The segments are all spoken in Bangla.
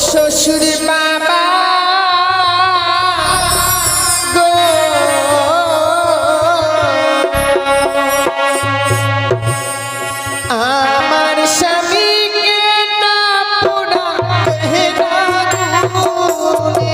শ্বশুর বাবা গো, আমার স্বামীকে না পোড়াতে আগুনে।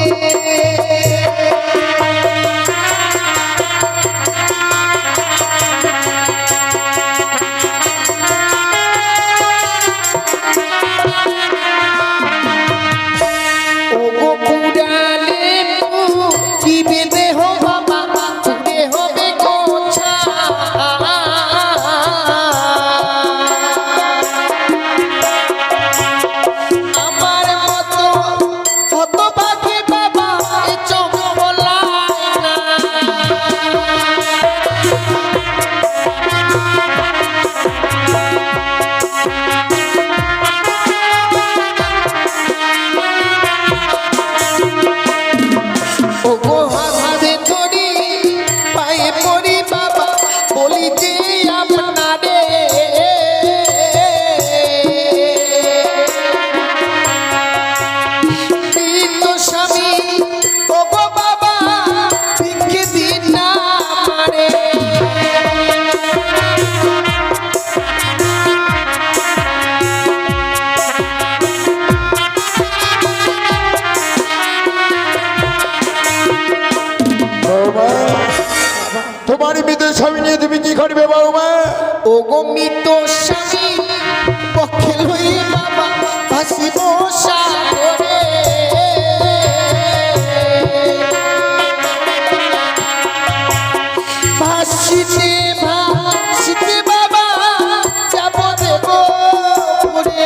তোমার মৃত স্বামী নিয়ে তুমি কি করবে বৌমা? ও গো মৃত স্বামী পক্ষে লই বাবা ভাসিব সাগরে। ভাসিতে ভাসিতে বাবা যাব দেব পুরে।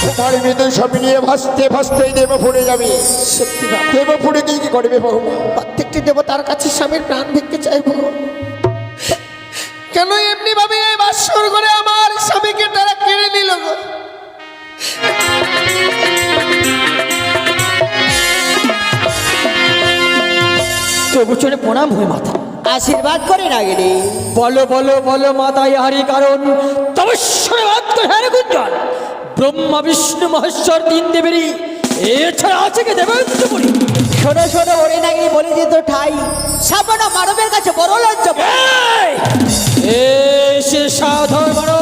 তোমার মৃত স্বামী নিয়ে ভাসতে ভাসতেই দেবপুরে যাবে। সত্যি বাবা, দেবপুরে কি করবে বৌমা? প্রত্যেকটি দেবতার কাছে স্বামীর প্রাণ ভিক্ষে চাইবো। কেন এমনি ভাবে এই বাসর করে আমার স্বামীকে তারা কেড়ে নিল গো? তবু চলে প্রণাম হয়ে মাথা আশীর্বাদ করে না গেলে বলো বলো বলো মাতা ইহারি কারণ তবস্বরবাদ হ্যাঁ গুঞ্জন ব্রহ্মা বিষ্ণু মহেশ্বর তিন দেবেরই এছাড়া আছে কে দেবেন্দ্র বলি। শোনো শোনো ওরে নাকি বলে যেত ঠাই সাবনা মানবের কাছে বড় লজ্জা। সে সাধর বড়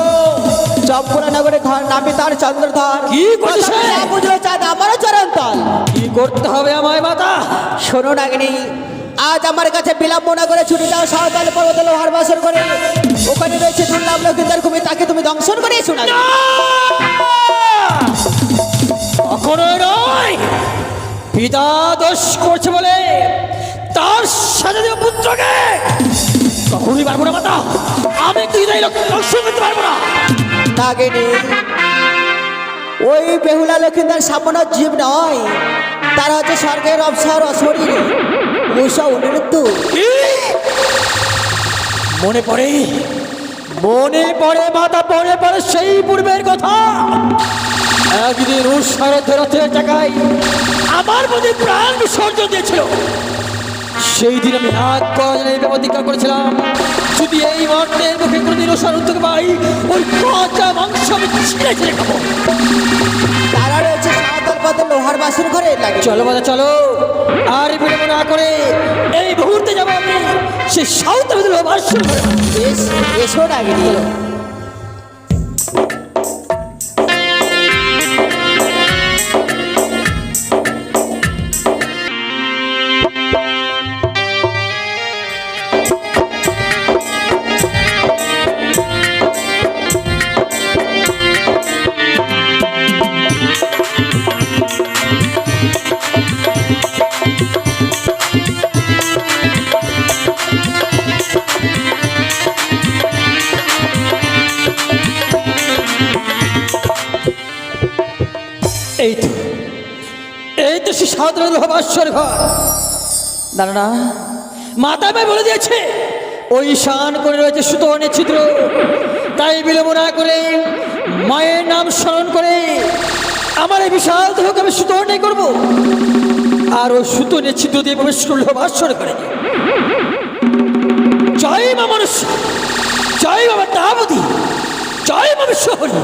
চম্পরা নগরে ঘর নামে তার চন্দ্রধর। কি করছে? বুঝলো চাঁদ আমারও চরণতল। কি করতে হবে আমায় মাতা? শোনো নাগিনী, আজ আমার কাছে বিলম্ব না করে ছুটে যাও সাঁওতাল পর্বতে লোহার বাসর করে। ওখানে রয়েছে দুর্লভ লক্ষিন্দার কুমি, তাকে তুমি দংশন করে শোনা। কখনোই নয়, পিতা দোষ করছে বলে তার সাজা দেব পুত্রকে কখনোই পারবো না মাতা। আমি তুই দংশন করতে পারবো না। নাগিনী, ওই বেহুলা লক্ষিন্দার সামনে জীব নয়, তার হচ্ছে স্বর্গের অবসর অশরীর উষা অনিরুদ্ধ। মনে পড়ে মনে পড়ে মাতা, মনে পড়ে সেই পূর্বের কথা। একদিন উষারথের রথের জায়গায় আমার প্রতি প্রাণ বিসর্জন দিয়েছিল। সেই দিন আমি হাত কজনে প্রতিজ্ঞা করেছিলাম, যদি এই মর্তের মুখে কোনোদিন উষারথকে পাই, ওই কাঁচা মাংস আমি ছিঁড়ে ছিঁড়ে খাবো। তারা রয়েছে সাঁওতাল পথে লোহার বাসন ঘরে। লাগে চলো মাতা চলো, আর বিলম্ব না করে এই মুহূর্তে যাবো আমি সেই সাঁওতাল লোহার বাসন ঘরে। এসো নাগিনী। এই তো সে সাধারণ ভাবাশ্বর ঘর। দাঁড়া না, মাতা ভাই বলে দিয়েছে ওই শান করে রয়েছে সুতর্ণের ছিদ্র। তাই বিলম্ব না করে মায়ের নাম স্মরণ করে আমার এই বিশাল দেহকে আমি সুতর্ণে করবো। আর ও সুতো নিয়ে ছিদ্র দিয়ে প্রবেশ করলো বাসর করে। জয় মা মানুষ, জয় বাবা তাবতী, জয় মা বিশ্বহরি।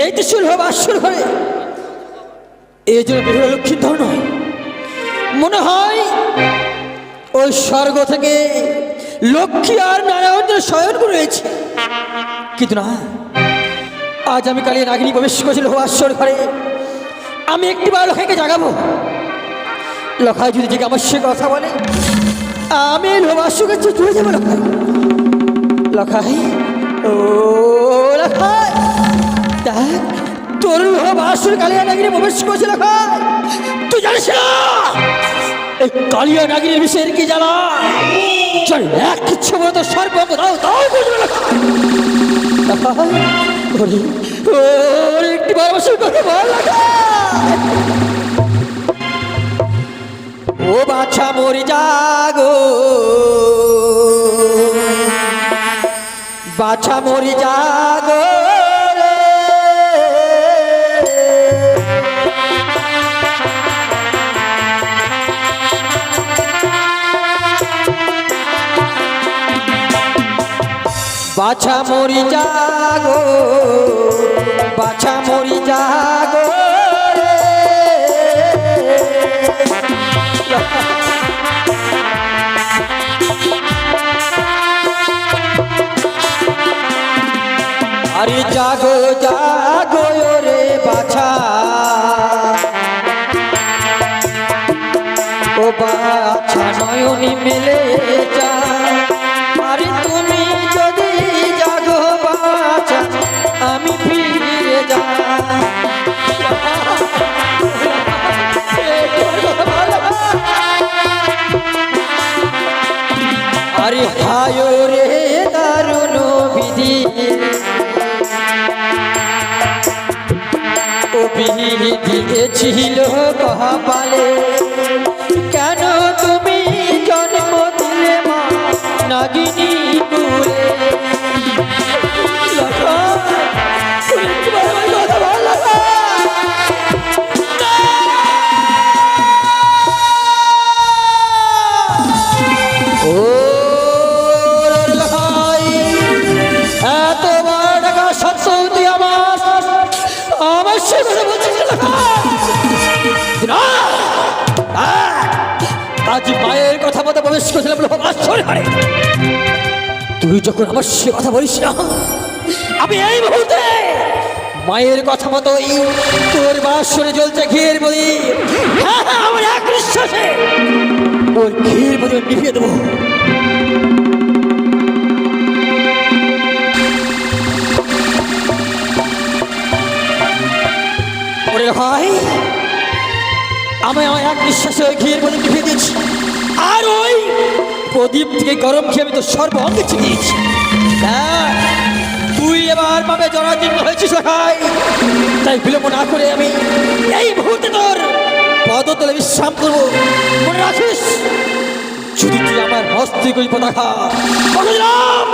এই তো শুরু হবে বাসর ঘরে। এই জন্য বেহুলা লক্ষ্মীর ধর নয়, মনে হয় ওই স্বর্গ থেকে লক্ষ্মী আর নারায়ণের শয়ন করে রয়েছে। কিন্তু না, আজ আমি কালিয়া নাগিনী প্রবেশ করেছিল বাসর ঘরে। আমি একটিবার লখাইকে জাগাবো। লখাই যদি জেগে আমার সে কথা বলে, আমি লোবাসুকে চলে যাবো। লখাই, লখাই, ও লখাই, দেখ তোর লোবাসুর কালিয়া নাগিনী প্রবেশ করেছে। লখাই, তুই জানিস না এই কালিয়া নাগিনীর বিষয়ের কি জানা? চল এক কিচ্ছু বলে তো সর্বঙ্গ দাও দাও বুঝবে। লখাই, ওরে একটি বারবাসুর কথা বল। লখাই, ও বাছা মরি জাগো, বাছা মরি জাগো রে। বাছা মরি জাগো, বাছা মরি জাগো রে। আরে জাগো জাগো রে বাছা, ও বাছা নয়নি মেলে যা। আরে তুমি যদি জাগো বাছা, আমি ফিরে যা। আরে হায় রে দারুণ বিধি, ও বিধি দিয়েছিল কপালে। কেন তুমি জন্ম দিলে মা নাগিনী কুলে? আজ মায়ের কথা মতো প্রবেশ করেছিলাম বাসর ঘরে। তুই যখন আমার সে কথা বলিস না, আমি এই মুহূর্তে মায়ের কথা মতোই তোর বাসরে জ্বলছে ঘিয়ের বলি। হ্যাঁ হ্যাঁ, আমার এক নিঃশ্বাসে ওর ঘিয়ের বলি নিভিয়ে দেবো। ওরে ভাই, আমি আমার এক নিঃশ্বাসে ওই ঘিয়ের প্রদীপ নিভিয়ে দিয়েছি। আর ওই প্রদীপ থেকে গরম খেয়ে আমি তো সর্বঙ্গে ছিটিয়েছি। তুই এবার পাবে জরাজীর্ণ হয়েছিস ভাই। তাই বিলম্ব না করে আমি এই মুহূর্তে তোর পদতলে বিশ্রাম করবো। মনে রাখিস, যদি তুই আমার মস্তিষ্ক পতাকা বলে দিলাম,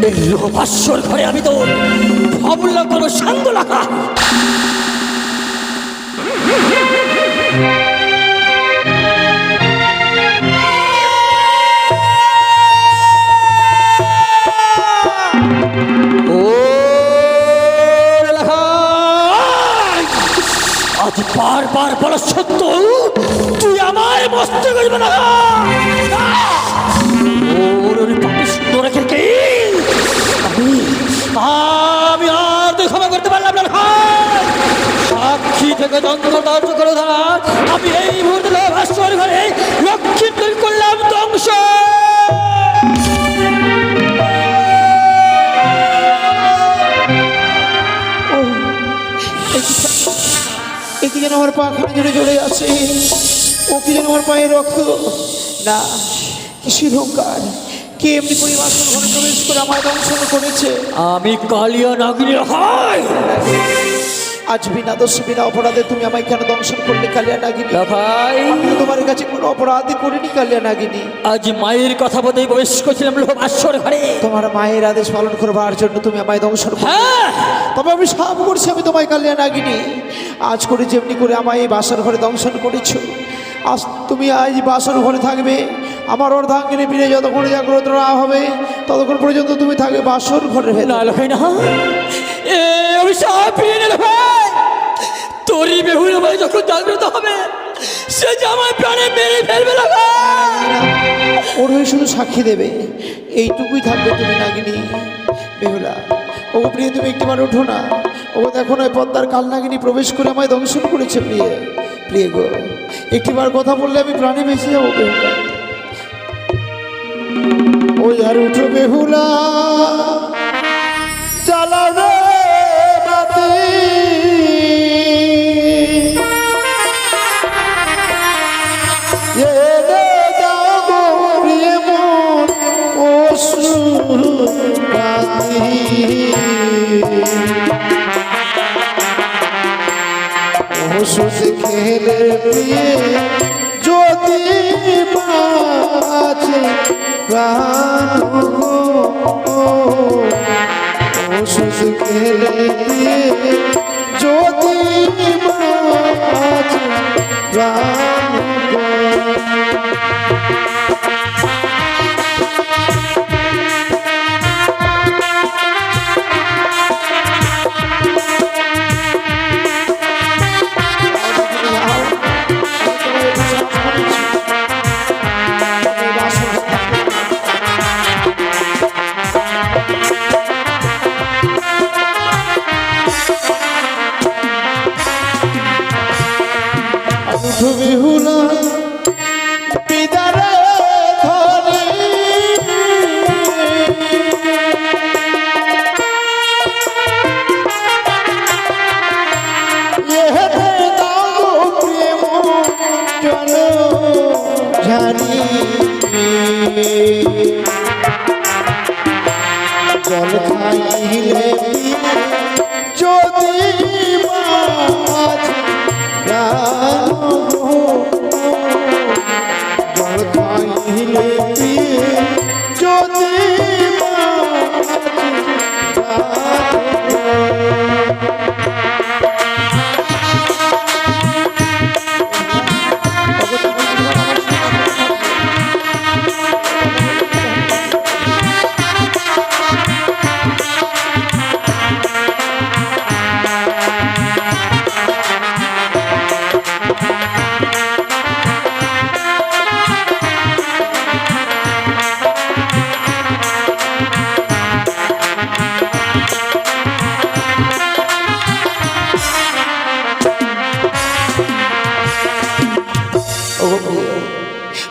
এই লোহাস্বর ঘরে আমি তোর অমূল্য করবো সাঙ্গ লাগা। আজ বারবার বলা সত্য তুই আমার মস্ত করবে না। আমি আর তুই ক্ষমা করতে পারলাম না। সাক্ষী থেকে যন্ত্র ধ্বংস করে ধরা, আমি এই মুহূর্তে ভাস্কর ঘরে লক্ষ্মী তৈরি করলাম ধ্বংস। কি যেন আমার পা খানে জুড়ে জ্বলে আছে। ও কি যেন আমার পায়ে রক্ত না, কিসের অহংকার? কে এমনি করে বাসর ঘরে প্রবেশ করে আমার দংশন করেছে? আমি কালিয়া নাগিনী হয়। আজ বিনা দোষ বিনা অপরাধে তুমি আমায় কেন দংশন করলে কালিয়া নাগিনী? ভাই আমি তো তোমার কাছে কোনো অপরাধই করিনি কালিয়া নাগিনী। আজ মায়ের কথা বলেই প্রবেশ করছিলাম লোহার ঘরে। তোমার মায়ের আদেশ পালন করবার জন্য তুমি আমায় দংশন করলে। হ্যাঁ তবে আমি সাপ করছি আমি তোমায় কালিয়া নাগিনী। আজ করে যেমনি করে আমায় এই বাসর ঘরে দংশন করেছো, আজ তুমি আজ বাসর ঘরে থাকবে। আমার অর্ধাঙ্গিনী বীরে যতক্ষণ জাগ্রত না হবে ততক্ষণ পর্যন্ত তুমি থাকবে বাসর ঘরে। না লোহাই না, এ অভিশাপ ফিরিয়ে নিল ভাই। তোরই বেহুলা ভাই যখন জাগ্রত হবে সে যে আমার প্রাণে মেরে ফেলবে না ভাই। ওর হয়ে শুধু সাক্ষী দেবে, এইটুকুই থাকবে তুমি নাগিনী। বেহুলা ও প্রিয় তুমি একটিবার ওঠো না। ও দেখো না পদ্মার কাল নাগিনী প্রবেশ করে আমায় দংশন করেছে। প্রিয় প্রিয় গো, একটিবার কথা বললে আমি প্রাণে বেঁচে যাবো। বেহুলা ওই আর উঠো বেহুলা, জ্বালাবে বাতি এনে দাও গো প্রিয় মন অশ্রুপাতি। ওষুধ খেলে প্রিয়ে যদি বাঁচে প্রাণ গো, ওষুধ খেলে প্রিয়ে যদি বাঁচে প্রাণ গো। বেহুলা পিদারে ধরে প্রেম চলো ঝারি জল খাইলে যদি মাছ প্রাণ গো, জল খাইলে যদি মাছ প্রাণ গো।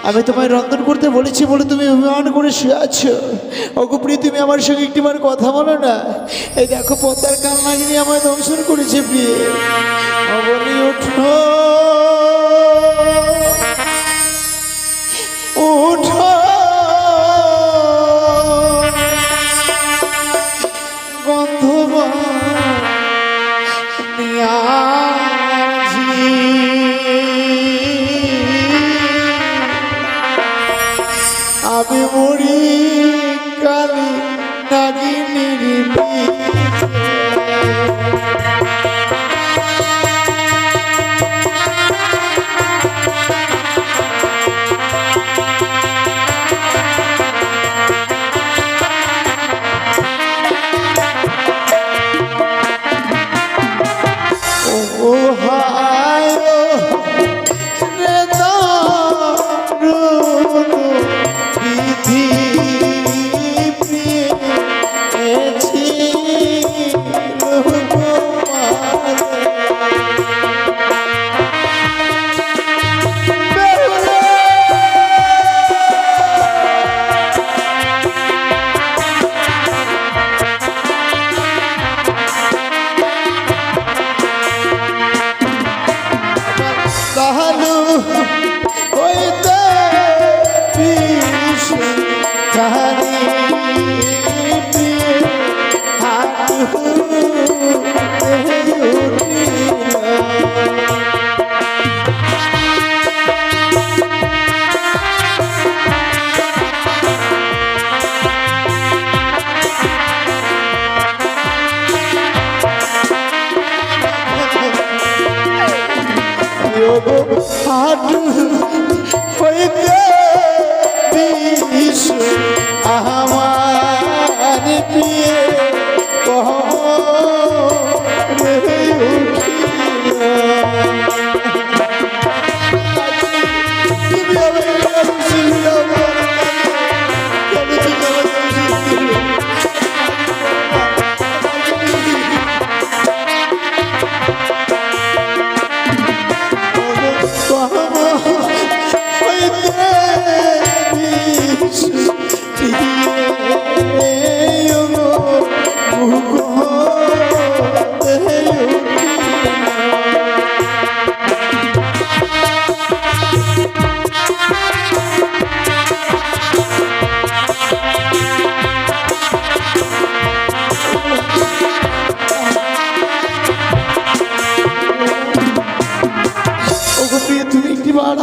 আমি তোমায় রন্ধন করতে বলেছি বলে তুমি অভিমান করে শুয়ে আছো। অগপ্রিয় তুমি আমার সঙ্গে একটিবার কথা বলো না। এই দেখো পদ্মার কাল নাগিনী আমায় দংশন করেছে। প্রিয় অবনী ওঠো ওঠো, গন্ধবান নিয়াজি আমি মরি কালী নাগিনীর ও ওগো হাটু হইতে বিষ আমার প্রিয়ে কহরে উঠিল। তুমি আমার ছিল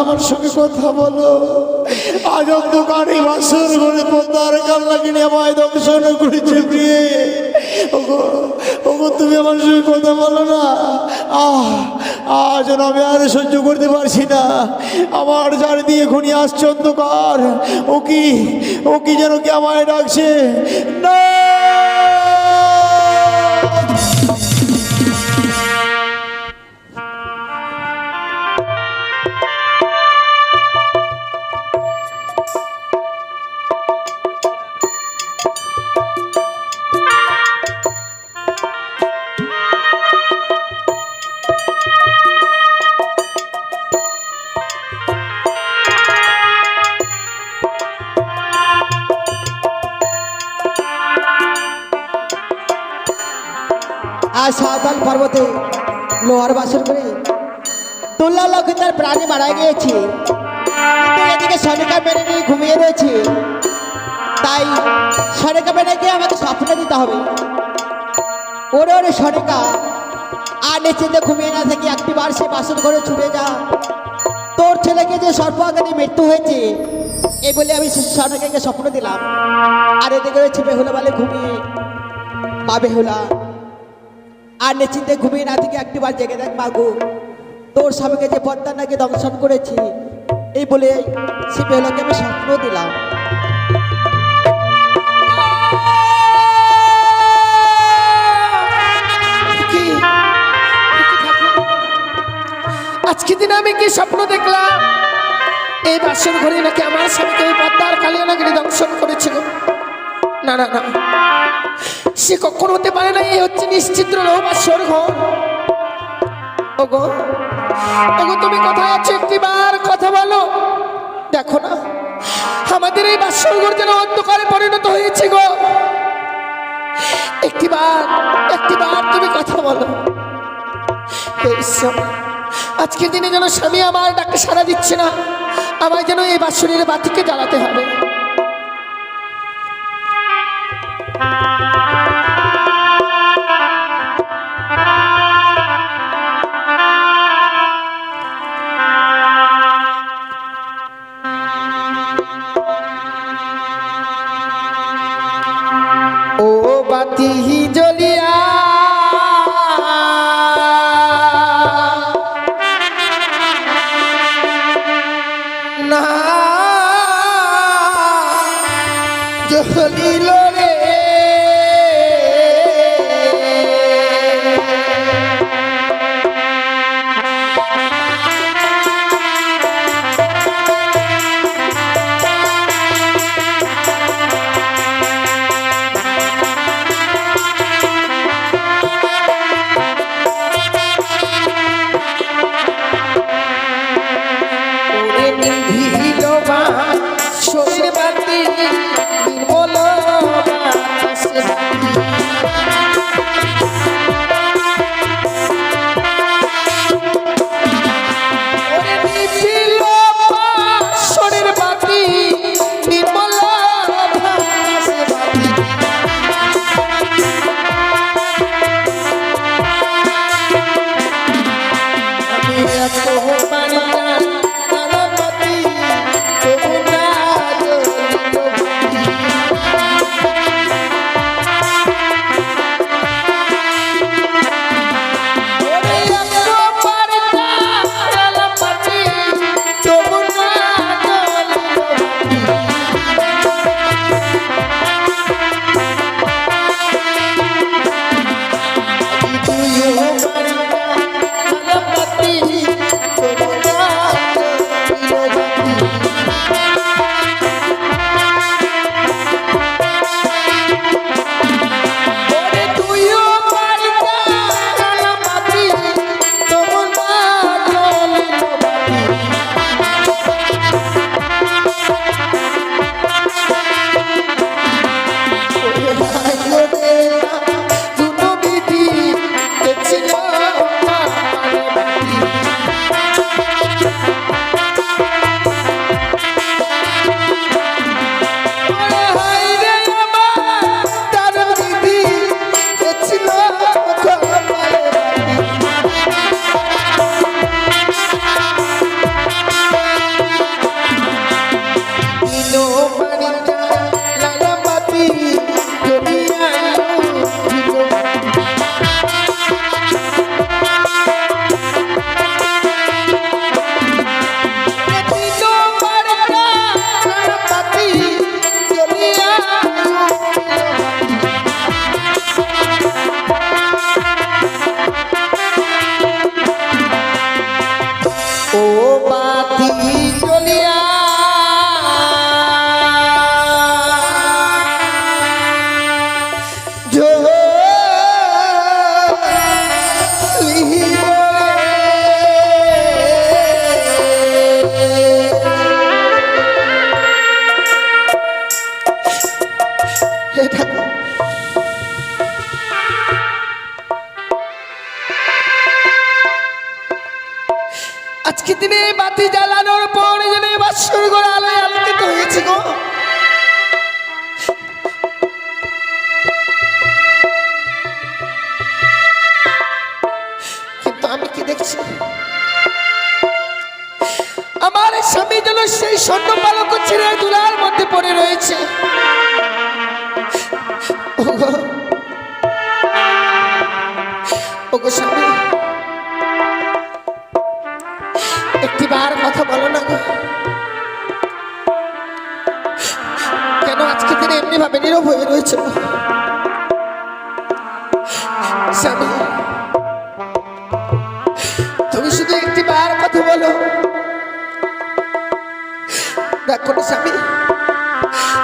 আমার সঙ্গে কথা বলো। আজ অন্ধকারে বাসর ঘরে পদ্মার কান্না কিনে আমায় দংশন করেছে প্রিয়ে। ওগো ওগো তুমি আমার সঙ্গে কথা বলো না। আজ আমি আর সহ্য করতে পারছি না। আমার চারিদিকে ঘনিয়ে আসছে অন্ধকার। ও কি যেন কি আমায় ডাকছে না। আজ সাঁওতাল পর্বতে লোহার বাসর করে তুল্লা লক্ষ্মী তার প্রাণে মারা গিয়েছে, কিন্তু এদিকে সনিকা মেনে নিয়ে ঘুমিয়ে রয়েছে। তাই সনিকা মেনে গিয়ে আমাকে স্বপ্ন দিতে হবে। ওরে ওরে সনিকা, আর নিশ্চিন্তে ঘুমিয়ে না থেকে একটিবার সে বাসর ঘরে ছুটে যা। তোর ছেলেকে যে সর্প আঘাতে মৃত্যু হয়েছে এই বলে আমি সনিকাকে স্বপ্ন দিলাম। আর এদিকে রয়েছে বেহুলা বলে ঘুমিয়ে। মা বেহুলা, আর নিশ্চিন্তে ঘুমিয়ে না থেকে একটিবার জেগে দেখ মাগো, তোর স্বামীকে যে পদ্মা নাকি দংশন করেছি এই বলে সে বেহুলাকে আমি স্বপ্ন দিলাম। আজকে দিনে আমি কি স্বপ্ন দেখলাম? এই বাসর ঘরে নাকি আমার স্বামীকে ওই পদ্মার কালিয়া নাকি দংশন করেছিল। না না না, সে কখন হতে পারে না। এই হচ্ছে নিশ্চিত্র বাসর ঘর। ওগো ওগো তুমি কোথায় আছো? একটিবার কথা বলো। দেখো না আমাদের এই বাসর ঘর যেন অন্ধকারে পরিণত হয়েছে গো। একটিবার তুমি কথা বলো। আজকের দিনে যেন স্বামী আমার ডাকে সাড়া দিচ্ছে না, আমায় যেন এই বাসরের বাতিকে জ্বালাতে হবে। ও বাতি জ্বলিয়া না আজকে দিনে বাতি জ্বালানোর পর যেন বাসর ঘর আলোয় আলোকিত হয়েছে গো। কিন্তু আমি কি দেখছি, আমার স্বামী যেন সেই স্বর্ণ পালক ছেড়ে দুলার মধ্যে পড়ে রয়েছে। ওগো ওগো স্বামী, একটিবার কথা বলো না গো। কেন আজকে দিনে এমনি ভাবে নীরব হয়ে রয়েছে স্বামী? তুমি শুধু একটিবার কথা বলো। দেখো না স্বামী,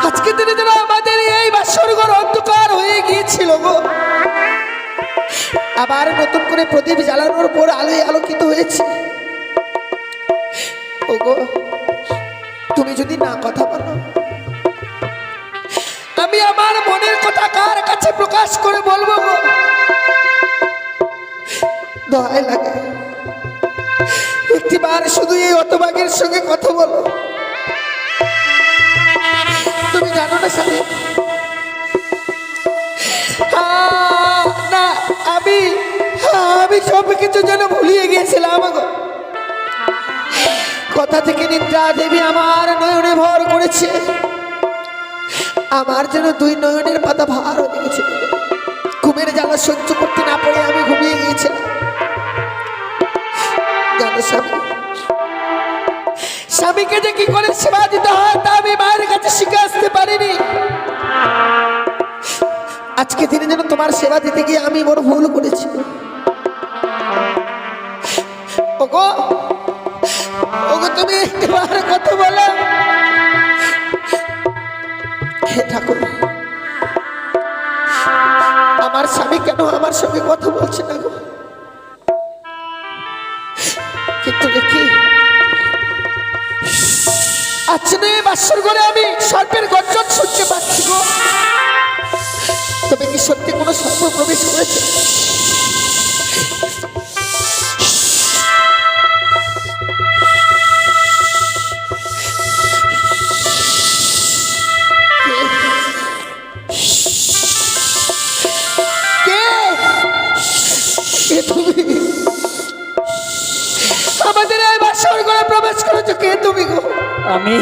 আজকে দিনে যেন আমাদের এই বাসর ঘর অন্ধকার হয়ে গিয়েছিল গো, আবার নতুন করে প্রদীপ জ্বালানোর পর আলোয় আলোকিত হয়েছে। ওগো তুমি যদি না কথা বলো, আমি আমার মনের কথা কার কাছে প্রকাশ করে বলবো গো? দয়া লাগে একটিবার শুধু এই হতভাগের সঙ্গে কথা বলো। তুমি জানো না স্বামী, না আমি সব কিছু যেন ভুলিয়ে গিয়েছিলাম গো। কথা থেকে নিদ্রা দেবী আমার নয়নে ভর করেছে, আমার যেন দুই নয়নের পাতা ভার হয়ে গেছে। ঘুমের জ্বালা সহ্য করতে না পারে আমি ঘুমিয়ে গিয়েছিলাম। জানো স্বামী, স্বামীকে যে কি করে সেবা দিতে হয় তা আমি মায়ের কাছে শিখে আসতে পারিনি। আজকে দিনে যেন তোমার সেবা দিতে গিয়ে আমি বড় ভুল করেছি। ওগো ওগো তুমি একবার কথা বলো। হে ঠাকুর, আমার স্বামী কেন আমার সঙ্গে কথা বলছে না গো? কিন্তু দেখি আচ্ছা নে বাসর ঘরে আমি সর্পের গর্জন শুনতে পাচ্ছি গো। তবে কি সত্যি কোনো সর্প প্রবেশ করেছে? আমাদের এই বাসর ঘরে প্রবেশ করেছো কে তুমি গো? আমি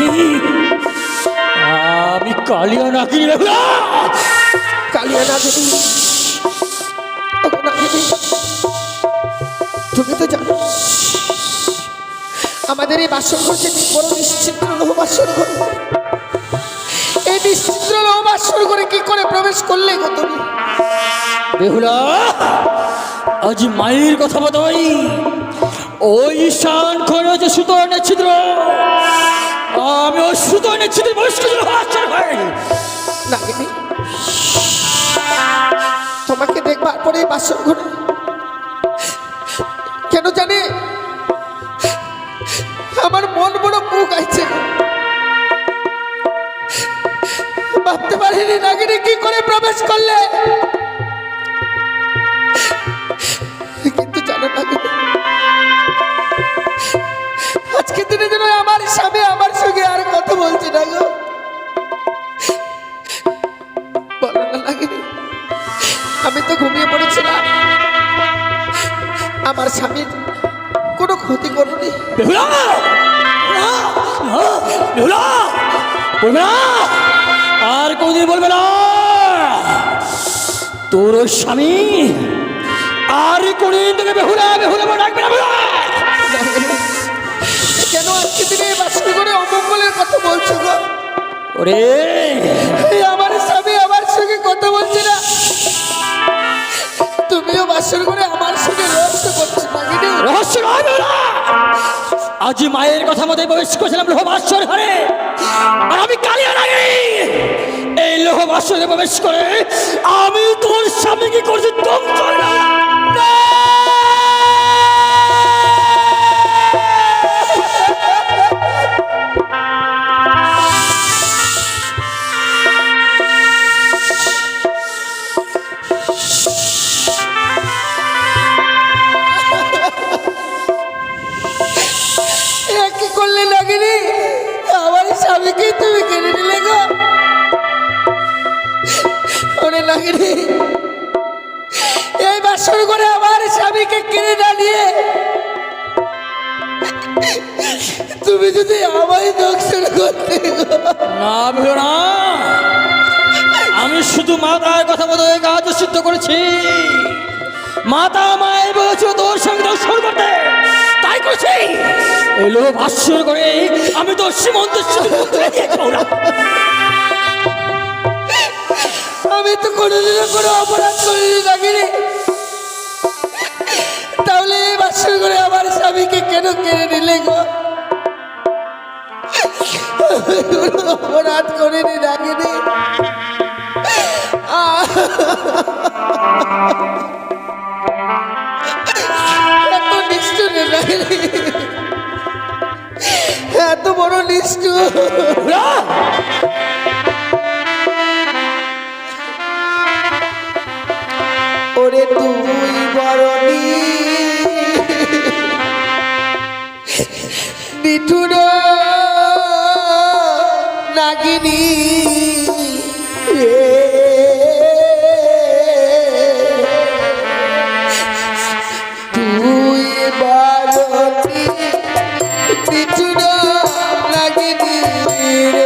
কালিয়া নাগিনী। কালিয়া নাগিনী? তুমি তো জানো আমাদের এই বাসর ঘর যে বড় নিশ্চিন্দ্র লোহ বাসর ঘর। এই নিশ্চিন্দ্র লোহ বাসর ঘরে কি করে প্রবেশ করলে গো তুমি? বেহুলা, আজ মায়ের কথা বদাই, ওই ঈশান ঘরে যে সুতর্ণের ছিদ্র, আমি ওই সুতর্ণের ছিদ্র বয়স্ক নাগিনী, তোমাকে দেখবার পরে বাসর ঘরে কেন জানি আমার মন বড় বুক আইছে। ভাবতে পারিনি নাগিনী কি করে প্রবেশ করলে। কিন্তু জানো নাগিনী, আজকে দিনে যেন আমার স্বামী আমার সঙ্গে আর কথা বলছে না গো। বলো না নাগিনী, আমি তো ঘুমিয়ে পড়েছিলাম, আমার স্বামীর কোনো ক্ষতি করুনি। আর কোনদিন বলবে না তোর স্বামী আর কোনদিন তোকে বেহুলা বেহুলা ডাকবে না। কেন আজকে দিনে বাসর করে অমঙ্গলের কথা বলছো গো? ওরে আমার স্বামী আমার সঙ্গে কথা বলছে না, তুমিও বাসর করে আমার সঙ্গে রহস্য করছো নাগিনী। রহস্য নয় বেহুলা, আজ মায়ের কথা মতো প্রবেশ করেছিলাম লোহ বাসর ঘরে, আর আমি কালিয়া নাগিনী এই লোহ বাসরে প্রবেশ করে আমি তোর স্বামীকে করছি ধ্বংস। নাগিনী, এই বাসর করে আমার স্বামীকে কিনে না নিয়ে তুমি যদি আমায় দর্শন করতে না ভেবো না, আমি শুধু মাতার কথা মতো এই কাজ সিদ্ধ করেছি। মাতা মায়ের বলেছিল তোর সঙ্গে দর্শন করতে, তাই করেছি। এলো ভাষ্য করে আমি তো সীমন্ত আমি তো কোনোদিনও কোনো অপরাধ করিনি নাগিনী, তাহলে এই বাসর করে আমার স্বামীকে কেন কেড়ে নিলে গো? অপরাধ করিনি নাগিনী। এত নিষ্ঠুর নাগিনী, এত বড় নিষ্ঠুর। ওরে তুই বরণী নিঠুর নাগিনী রে, তুই বরণী নিঠুর নাগিনী রে।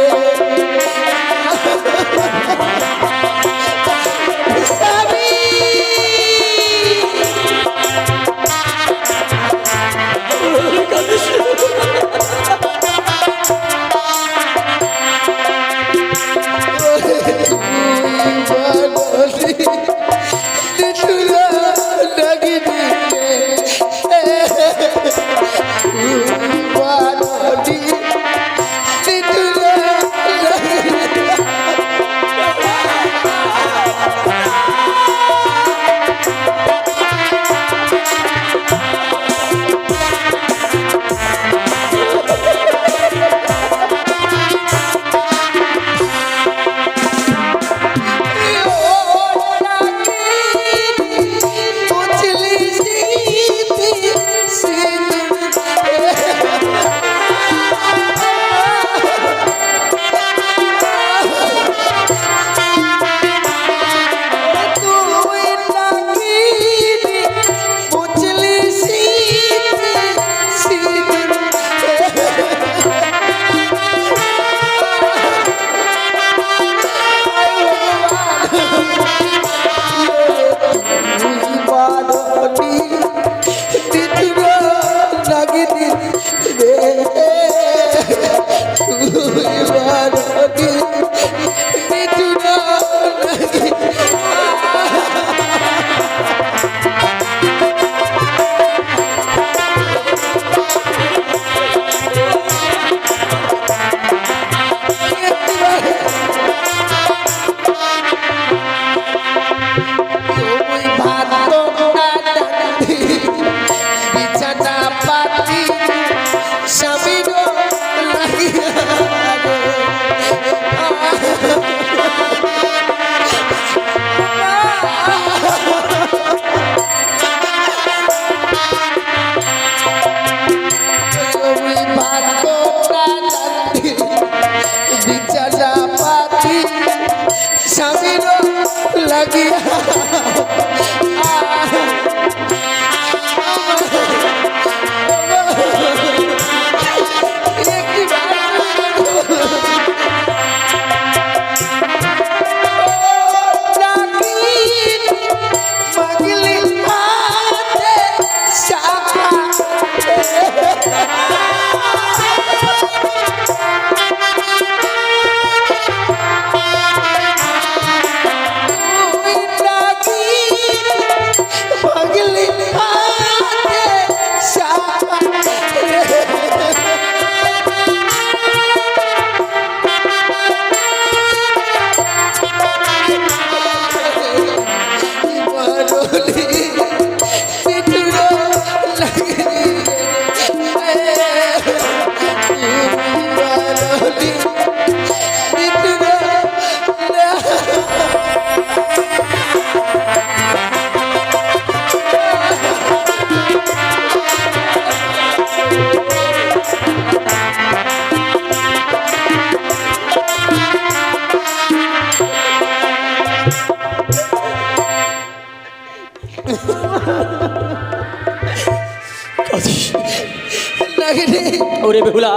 নাগিনি, ওরে বেহুলা,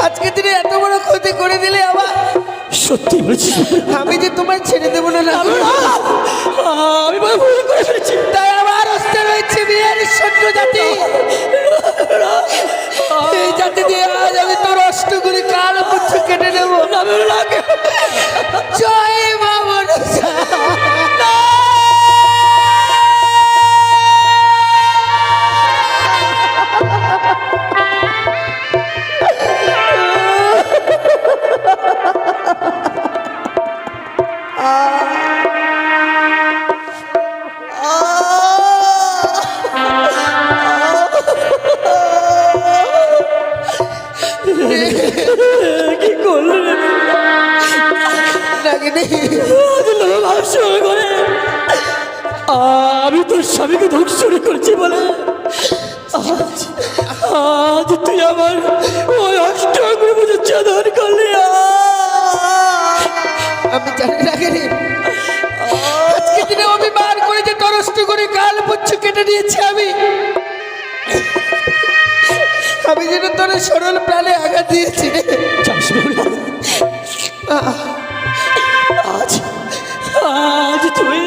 আজকে তুমি এত বড় ক্ষতি করে দিলে আমার। সত্যি বলছি আমি যে তোমায় ছেড়ে দেবো না নাগিনি। আমি বড় ভুল করে ফেলেছি। তাই আমার হস্তে রয়েছে বিয়ের সৈন্য জাতি। এই জাতি দিয়ে আজ আমি তোর অষ্ট করে কাল পুচ্ছ কেটে নেবো। জয় মা মনসা। কি করলে নাগিনি, আমি তোর স্বামীকে ধ্বংসরে করেছি বলে আজ তুই আমার ওই অষ্টগ্র বুঝে চাদর করলি। আমি জানি নাগিনি, আজকে দিনে অভিমান করে যে তোর অষ্ট করে কাল পুচ্ছ কেটে নিয়েছি আমি। আমি যেন তোর সরল প্রাণে আঘাত দিয়েছি। আজ আজ তুই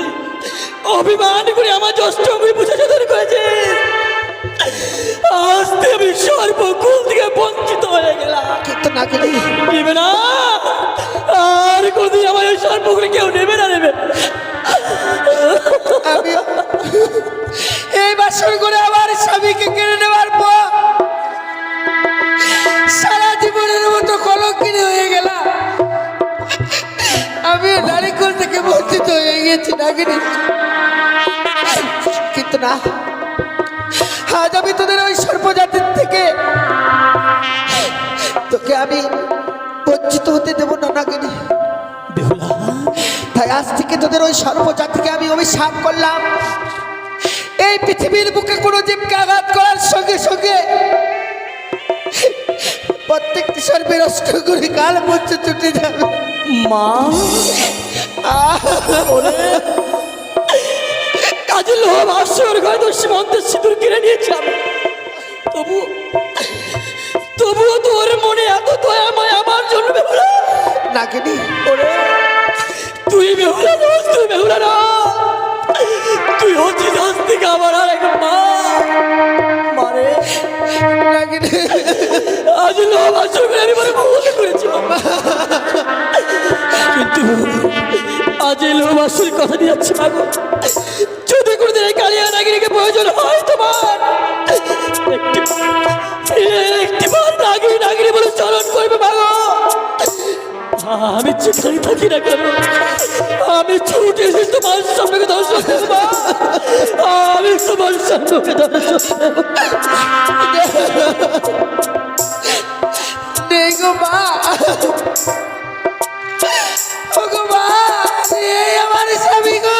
অভিমান করে আমার জ্যেষ্ঠ বুঝে চাদর করেছিস। আজ আমি সর্বকুল থেকে বঞ্চিত হয়ে গেলাম। কিন্তু নাগিনি, নেবে না, আর কোনদিন আমার ওই সর্বকুলে কেউ নেবে না, নেবে। আমি এই বাসর করে আমার স্বামীকে কেড়ে নেওয়ার পর সারা জীবনের মতো কলঙ্কিনী হয়ে গেলাম। আমি নারীকুল থেকে বঞ্চিত হয়ে গেছি নাগিনী। কিন্তু না, আজ আমি তোদের ওই সর্বজাতির থেকে তোকে আমি বঞ্চিত হতে দেবো না নাগিনী। তাই আজ থেকে তোদের ওই সর্বজাতিকে আমি অভিশাপ করলাম। এই পৃথিবীর বুকে কোনো জীবকে আঘাত করার সঙ্গে সঙ্গে প্রত্যেকটি সর্বের অষ্ট করে কাল পর্যন্ত ছুটে যাবে। মা কাজে লোভ আসর ঘরে তোর সীমন্তের সিঁদুর কিনে নিয়েছিলাম, তবুও তোর মনে এত দয়াময় আমার জন্য বেহুলা। নাগিনী, তুই বেহুলা দোষ, তুই বেহুলা না, তুই হচ্ছিস আজ থেকে আমার আর এক মা। মারে নাগিনী, আজ লোভ আসর করে আমি বলে ভুল করেছি বাবা। কিন্তু আজ এই লোভ আসল কথা দিয়ে যাচ্ছি মাগো, যদি কোনোদিন এই কালিয়া নাগিনীকে প্রয়োজন হয় তোমার, একটিবার নাগিনী নাগিনী বলে চলন করবে মাগো। আমি যেখানে থাকি না কেন, আমি ছুটে এসে তোমার সামনে দর্শন দেব, আমি তোমার সামনে দর্শন দেব। নেই গো মা, ও গো মা, এই আমার স্বামী গো।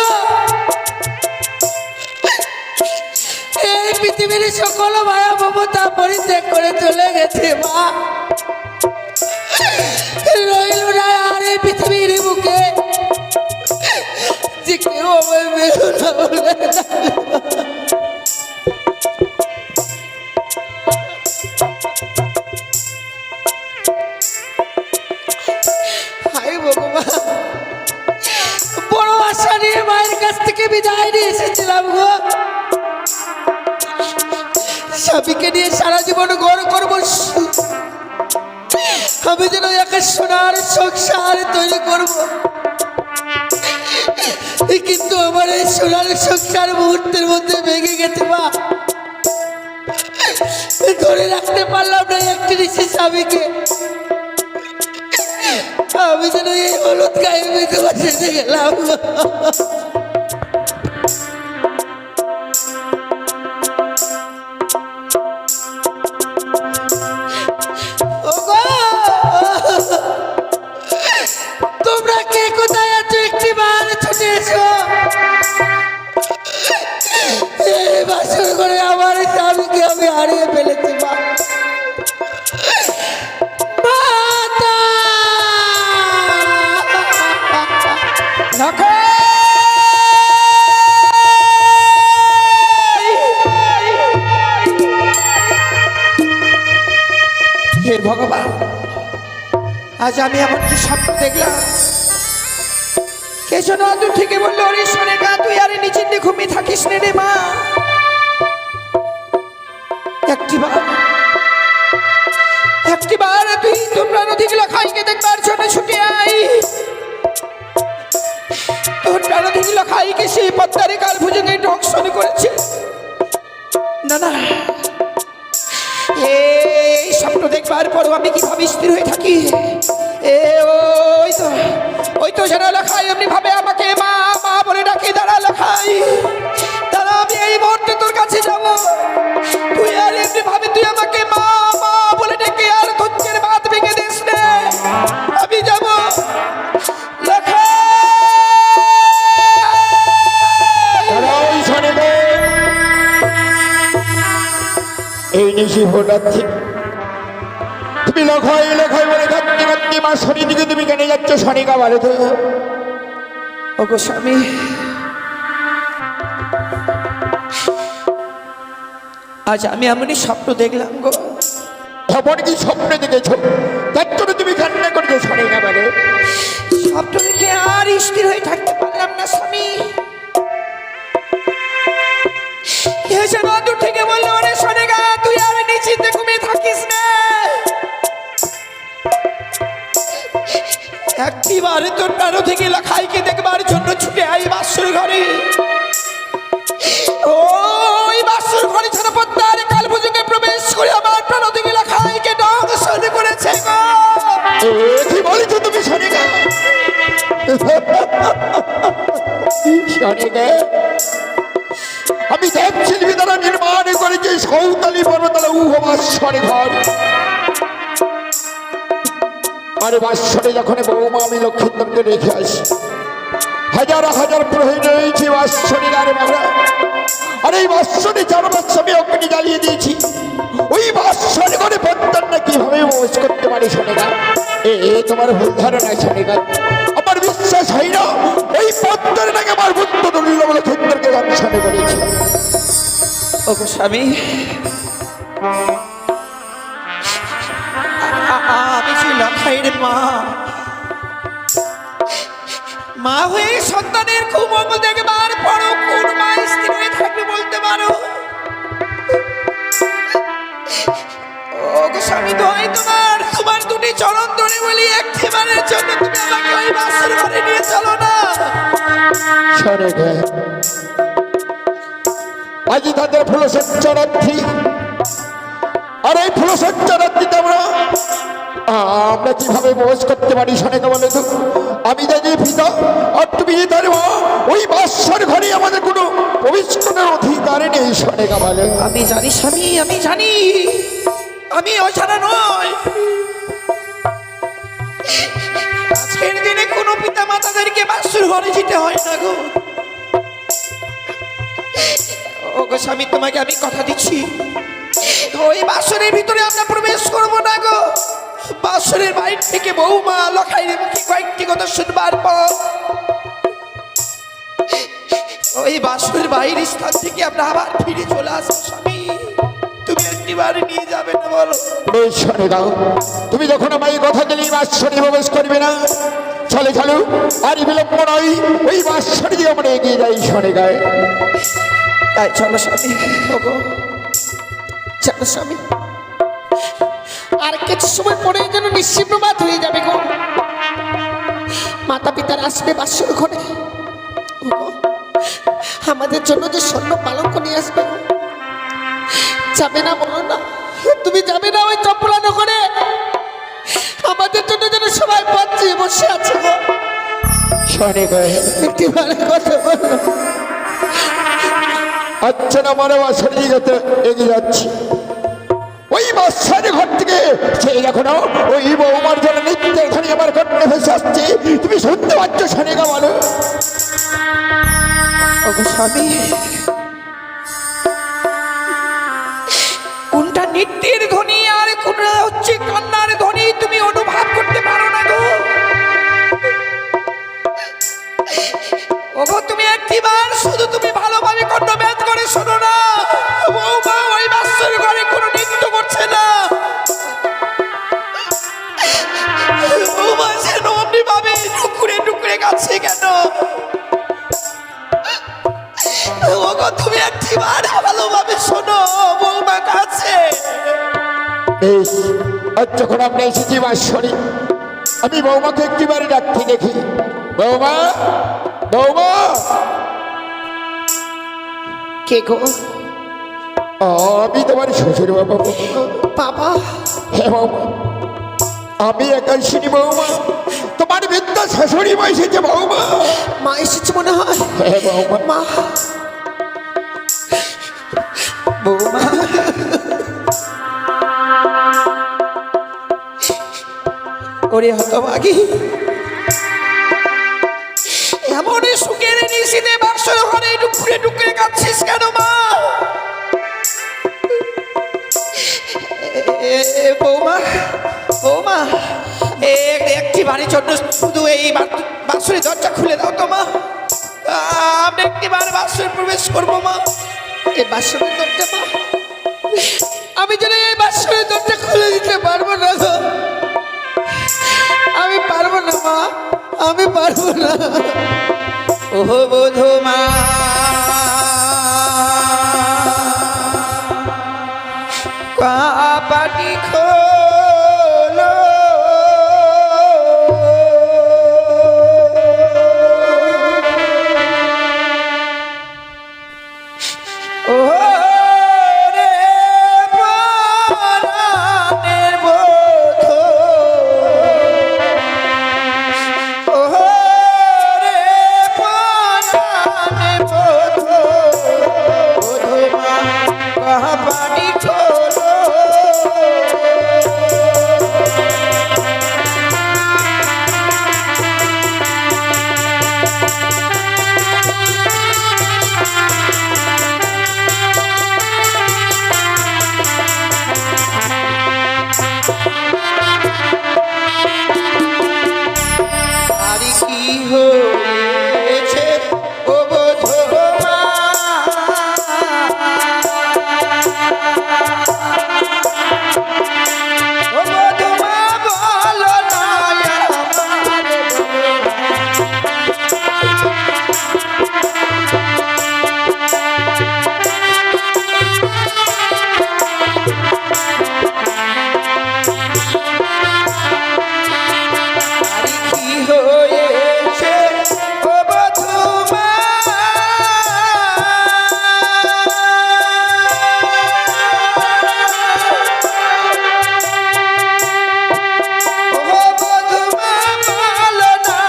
এই পৃথিবীর সকল মায়া মমতা পরিত্যাগ করে চলে গেছে মা। রইল না আর এই পৃথিবীর বুকে যে কেউ আমায় বেহুলা বলে হায় ভগবান, বড় আশা নিয়ে মায়ের কাছ থেকে বিদায় নিয়ে এসেছিলাম গো। স্বামীকে নিয়ে সারা জীবন গড় করবো, আমি যেন একা সোনার সংসার তৈরি করব। কিন্তু আমার এই সোনার সংসার মুহূর্তের মধ্যে ভেঙে গেছে মা। ধরে রাখতে পারলাম না একটি ঋষি স্বামীকে। আমি যেন এই হলুদ গায়ে বেঁধে বসে গেলাম। তোমরা কে কোথায় আছো, একটি বার ছুটে এসো। এই বাসর করে আমার স্বামীকে আমি হারিয়ে ফেলেছি মা। হে ভগবান, আজ আমি এমন কি স্বপ্ন দেখলাম। কে যেন দূর থেকে বললো, ওরে সোনিকা তুই আরে নিচের দিকে ঘুমিয়ে থাকিস নে রে মা। একটিবার তুই তোমরা নদী গুলো খাইকে দেখবার জন্য ছুটে আই। তোমরা নদী গুলো খাইকে সেই পদ্মারে কাল ভুজুকে দংশন করেছে। না না, এই স্বপ্ন দেখবার পরও আমি কিভাবে স্থির হয়ে থাকি। ওই তো যারা লেখাই এমনি ভাবে আমাকে মা মা বলে ডাকে। দাঁড়া লেখাই, দাঁড়া, আমি এই মুহূর্তে তোর কাছে যাব। তুই আর এমনি ভাবে তুই আমাকে মা মা বলে ডেকে আর ধৈর্যের বাঁধ ভেঙে দিস না। আমি যাব লেখাই। এই নিশি ভোটাচ্ছি, তুমি লখাই লখাই বলে কাঁদতে কাঁদতে মা শনি দিকে তুমি কেন যাচ্ছ শনিকা বলে তো? ও গো স্বামী, আজ আমি এমনই স্বপ্ন দেখলাম গো। এমন কি স্বপ্ন দেখেছ তার জন্য তুমি কান্না করছো শনিকা বলে? স্বপ্ন দেখে আর স্থির হয়ে থাকতে পারলাম না স্বামী। দূর থেকে বললো, ওরে সোনিকা তুই আর নিশ্চিন্তে ঘুমিয়ে থাকিস না। একটিবারে তোর প্রাণ থেকে লেখাইকে দেখবার জন্য ছুটে আই বাসুর ঘরে। ওই বাসুর ঘরে ছাড়া পদ্মার কাল পুজোকে প্রবেশ করে আমার প্রাণ থেকে লেখাইকে দংশন করেছে গো। কি বলেছো তুমি শনিকা? শনিকা, আমি দেব শিল্পী দ্বারা নির্মাণ করেছি সৌতালি পর্বতলা উহবাসরে ঘর। আরে বাসরে যখন বৌমা আমি লক্ষ্মীন্দরকে রেখে আসি, হাজার হাজার প্রহরী রয়েছে বাসরে। আরে বাবা, আরে এই বাসরে 4 মাস আমি অগ্নি জ্বালিয়ে দিয়েছি। ওই বাসরে ঘরে পদ্মার না কিভাবে মোজ করতে পারি শোনেগা? এ তোমার ভুল ধারণা শোনেগা। আমার বিশ্বাস হয় না ওই পদ্মার নাকি আমার বুদ্ধ দুর্লভ লক্ষ্মীন্দরকে দংশন করেছে। ও গো স্বামী, আমি যে লখাইয়ের মা, মা হয়ে সন্তানের কুমঙ্গল দেখবার পরও কোন মা স্থির হয়ে থাকবে বলতে পারো? ও গো স্বামী, দোহাই তোমার দুটি চরণ ধরে বলি, একটিবারের জন্য তুমি আমাকে ওই বাসর ঘরে নিয়ে চলো না। শোনেগা, আজ তাদের ফুলসজ্জারাত্রি, আর এই ফুলসজ্জারাত্রিতে আমরা কিভাবে মোজ করতে পারি শোনেগা বলে তো? আমি জানি পিতা আর তুমি যে তার মা, ওই বাসর ঘরে আমাদের কোনো প্রবেশের অধিকার নেই শোনেগা বলে। আমি জানি স্বামী, আমি জানি, আমি অজানা নয়। আজকের দিনে কোনো পিতা মাতাদেরকে বাসর ঘরে যেতে হয় না গো। ও গো স্বামী, তোমাকে আমি কথা দিচ্ছি, ওই বাসরের ভিতরে আমরা প্রবেশ করব না গো। বাসরের বাইরে থেকে বৌমা লখাইয়ের মুখে কয়েকটি কথা শুনবার পর ওই বাসরের বাইরের স্থান থেকে আমরা আবার ফিরে চলে আসবো। স্বামী, তুমি একটিবার নিয়ে যাবে না বলো? শোনেগা, তুমি যখন আমায় কথা দিলে বাসরে প্রবেশ করবে না, চলে চলো, আর বিলম্ব নয়, ওই বাসরে দিয়ে আমরা এগিয়ে যাই শোনেগা। তাই চলো স্বামী, ওগো চলো স্বামী। আর কিছু সময় পরে যেন নিশ্চিপ্রভাত হয়ে যাবে গো। মাতা পিতার আসবে বাসর ঘরে, ওগো আমাদের জন্য যে স্বর্ণ পালঙ্ক নিয়ে আসবে। যাবে না বলো না, তুমি যাবে না ওই চপলানো করে? আমাদের জন্য যেন সবাই পাচ্ছে বসে আছে গো। শোনেগা, একটিবারে কথা বলো। আচ্ছা না, আমার বাসরে দিকে এগিয়ে যাচ্ছি। ওই বাসার ঘর থেকে সেই এখনো ওই বৌমার জন্য নিত্যের ধ্বনি আমার কণ্ঠে ভেসে আসছে। তুমি শুনতে পাচ্ছ শোনেগা বলো? ওগো স্বামী, কোনটা নৃত্যের ধ্বনি আর কোনটা হচ্ছে কান্নার ধ্বনি তুমি অনুভব করতে পারো না গো? ওগো তুমি একটিবার শুধু তুমি ভালোভাবে কর্ণব্যাত করে শোনো না। বৌমা ওই বাসর ঘরে কোনো নৃত্য করছে না। তুমি একটিবার ভালোভাবে শোনো বৌমা কাছে। বেশ, আজ যখন আমরা এসেছি বাঁশবাড়ি, আমি বৌমাকে একটিবারে ডাকতে দেখি। বৌমা, বৌমা। কে গো? আমি তোমার শ্বশুর বাবা। বাবা? হ্যাঁ বৌমা, আমি একাশিনী বৌমা, তোমার বৃদ্ধ শাশুড়ি মা এসেছে বৌমা। মা এসেছে মনে হয়। হ্যাঁ বৌমা। মা, বৌমা, ওরে হতভাগী, এমন সুখের নিশিতে বাসর ঘরে ডুকরে ডুকরে কাঁদছিস কেন মা? বৌমা, বৌমা, একটি বাড়ির জন্য শুধু এই বাসুরের দরজা খুলে দাও তো মা। আমরা একটি বারে বাসুরে প্রবেশ করবো মা। এই বাসুরের দরজা মা, আমি যেন এই বাসুরের দরজা খুলে দিতে পারবো না গো। আমি পারবো না মা, আমি পারবো না। ও বধূ মা, পাটি খোলো, ও রে প্রাণের বধূ, ও রে প্রাণের বধূ, বধূ মা পাটি খোলো। আরে কি হয়েছে ও বধূ মা? ও বধূ মা বলো না আমার আরে কি হয়েছে ও বধূ মা? ও বধূ মা বলো না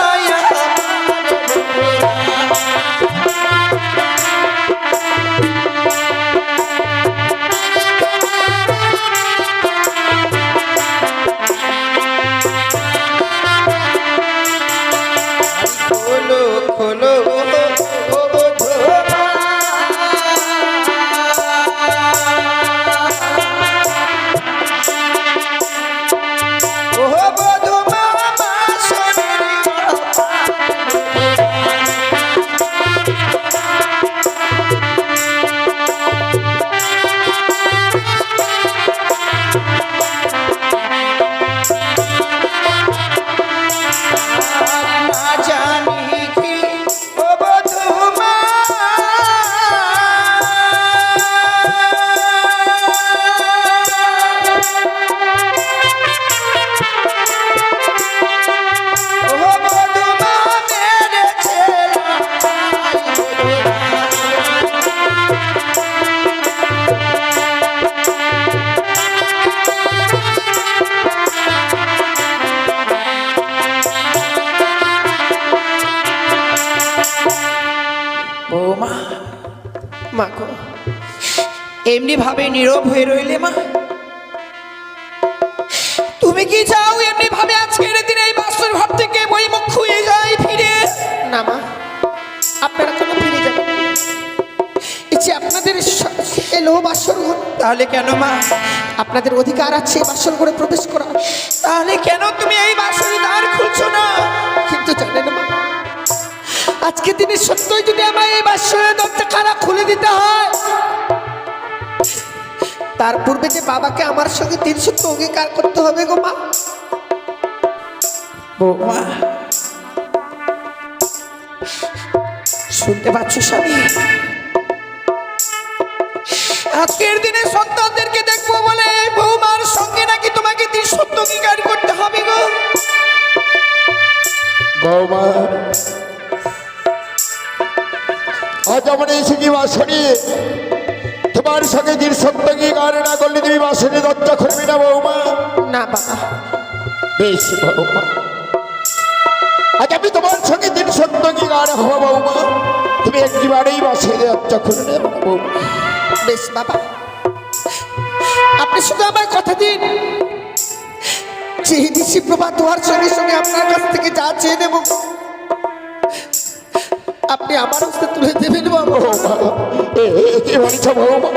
খোলো খোলো ও বধূ মা। ও বধূ মা বাসনের কথা। না জানি কি ও বধূ মা, ও বধূ মা মেরেছে বৌমা। মা গো, এমনি ভাবে নীরব হয়ে রইলে মা? তুমি কি চাও এমনি ভাবে আজকের দিনে এই বাসর ঘর থেকে বই মুখ খুয়ে যাই ফিরে? না মা, আপনারা কোনো ফিরে যাবেন না। ইচ্ছে আপনাদের এলো বাসর ঘর, তাহলে কেন মা? আপনাদের অধিকার আছে বাসর ঘরে প্রবেশ করা, তাহলে কেন তুমি এই বাসরে দ্বার খুলছো না? কিন্তু জানেন মা, আজকে দিনে সত্যই যদি আমায় এই বাসরের দরজা খানা খুলে দিতে হয়, তার পূর্বে যে বাবাকে আমার সঙ্গে ৩০০ অঙ্গীকার করতে হবে গো মা। বৌমা, শুনতে পাচ্ছ স্বামী? আজকের দিনে সন্তানদেরকে দেখবো বলে বৌমার সঙ্গে নাকি তোমাকে সত্য অঙ্গীকার করতে হবে গো। বৌমা আজ আমার এসেছি বাসনে, তোমার সঙ্গে দিন সত্যি গান না করলে তুমি বাসনে দরজা খুলবি না বৌমা। না বাবা, বেশ বৌমা, আজ আমি তোমার সঙ্গে দিন সত্যি গান হবো বৌমা, তুমি একবারেই বাসনে দরজা খুলে নেবে না বৌমা। বেশ বাবা, আপনি শুধু আমার কথা দিন, চেয়ে দিচ্ছি প্রভা তোমার সঙ্গে সঙ্গে আপনার কাছ থেকে যা চেয়ে নেব আপনি আমার হস্তে তুলে দেবেন বাবা। কি বলছ বৌমা,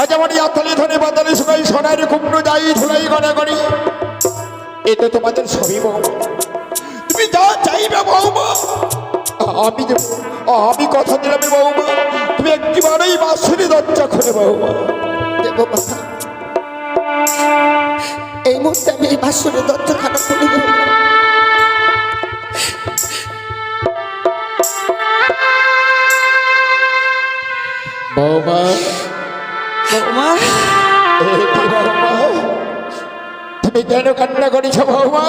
আজ আমার ইয়াতলি ধরে বাতালে শুকাই সোনার কুমড়ো যাই ধুলাই গড়া করি, এ তো তোমাদের সবই বৌমা, তুমি যা চাইবে বৌমা আমি দেব। আমি কথা দিলাম বৌমা, তুমি একবারেই বাসনে দরজা খুলে বৌমা। দেব বাবা, এই মুহূর্তে আমি এই বাসনের দরজাখানা খুলে দেব। বৌমা বৌমা, বৌমা তুমি কেন কান্না করেছ বৌমা?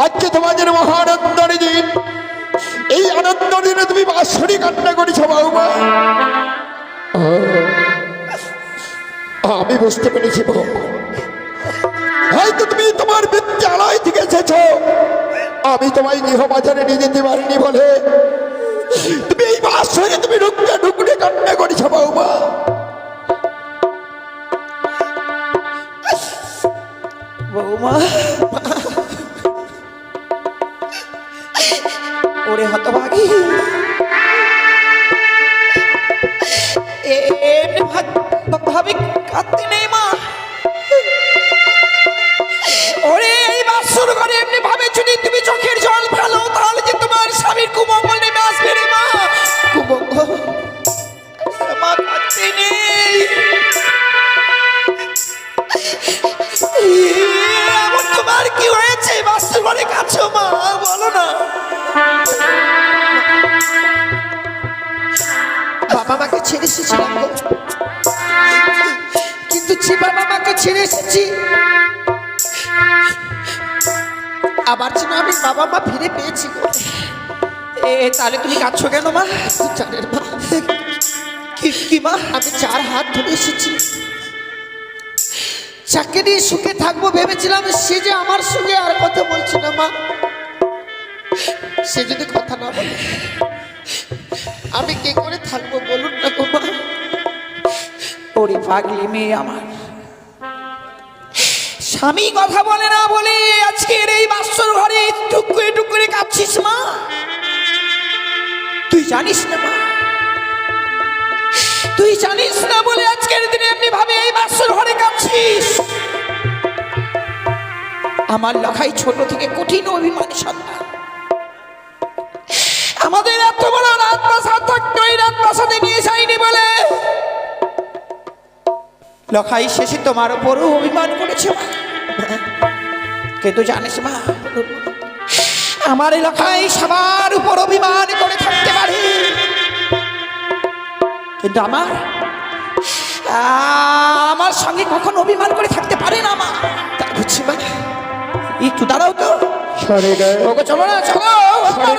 আজকে তোমাদের মহানন্দের দিন, এই আনন্দ দিনে তুমি বাঁশরি কান্না করেছ বৌমা। আমি বুঝতে পেরেছি বৌমা, হয়তো তুমি তোমার বিদ্যালয় থেকে এসেছ, আমি তোমায় গৃহবাজারে নিয়ে যেতে পারিনি বলে তুমি এই বাঁশরি তুমি ঢুকতে ঢুকতে কান্না করেছ বৌমা। বৌমা, ওরে হতভাগী, এমনি ভাবে কাঁদতে নেই মা। ওরে এই বাসর ঘরে এমনি ভাবে যদি তুমি চোখের জল ফেলো তাহলে যে তোমার স্বামীর কুমঙ্গল নেমে আসবে রে মা। কুমঙ্গল মা, কাঁদতে নেই। এমন তোমার কি হয়েছে বাসর ঘরে কাছো মা, বলো না। বাবা মাকে ছেড়ে এসেছিলাম গো, কিন্তু যে বাবা মাকে ছেড়ে এসেছি আবার যেন আমি বাবা মা ফিরে পেয়েছি গো। তাহলে তুমি কাঁদছো কেন মা? জানেন মা, কি মা, আমি 4 হাত ধরে এসেছি, যাকে নিয়ে সুখে থাকবো ভেবেছিলাম, সে যে আমার সঙ্গে আর কথা বলছে না মা। সে যদি কথা না বলে আমি কি করে থাকবো বলুন না গো মা। ওরে পাগলি মেয়ে আমার, স্বামী কথা বলে না বলে আজকের এই বাসর ঘরে টুকুরে টুকুরে কাঁদছিস মা। তুই জানিস না মা, তুই জানিস না বলে আজকের দিনে এমনি ভাবে এই বাসর ঘরে কাঁদছিস। আমার লেখাই ছোট থেকে কঠিন অভিমানী সন্তান, আমাদের এত বড় রাজপ্রাসাদ থাকতো, এই রাজপ্রাসাদে নিয়ে যায়নি বলে লখাই শেষে তোমার উপরও অভিমান করেছে মা। কিন্তু জানিস মা, আমার এলাকায় সবার উপর অভিমান করে থাকতে পারে, কিন্তু আমার সঙ্গে কখনো অভিমান করে থাকতে পারে না মা। তা বুঝছি মা, একটু দাঁড়াও তো। চলো না, চলো।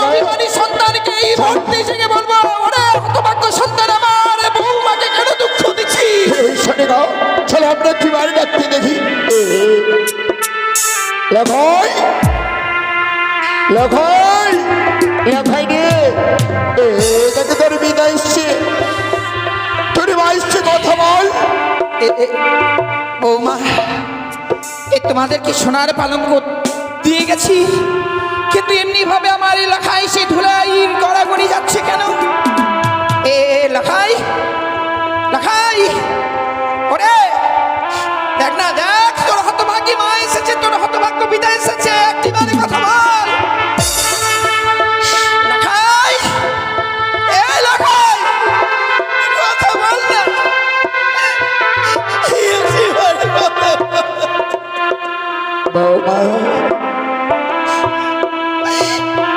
অভিমানী সন্তানকে এই মুহূর্তে এসে বলবো, ওরে হতভাগ্য সন্তান আমার, বৌমাকে কেন দুঃখ দিচ্ছি। চলো আমরা কি বাড়ি ডাকতে দেখি। লখাই লখাই লখাই রে, এটাকে তোর বিদায় এসছে, তোর মা এসছে, কথা বল। বৌমা, তোমাদেরকে সোনার পালঙ্ক দিয়ে গেছি, কিন্তু এমনি ভাবে আমার এলাকায় সে ধুলাই গড়াগড়ি যাচ্ছে কেন? লখাই লখাই, ওরে দেখ না, দেখ তোর হতভাগ্য মা এসেছে, তোর হতভাগ্য বিদায় এসেছে, একটিবারে কথা বল। লখাই, লখাই, কথা বল না। বৌমা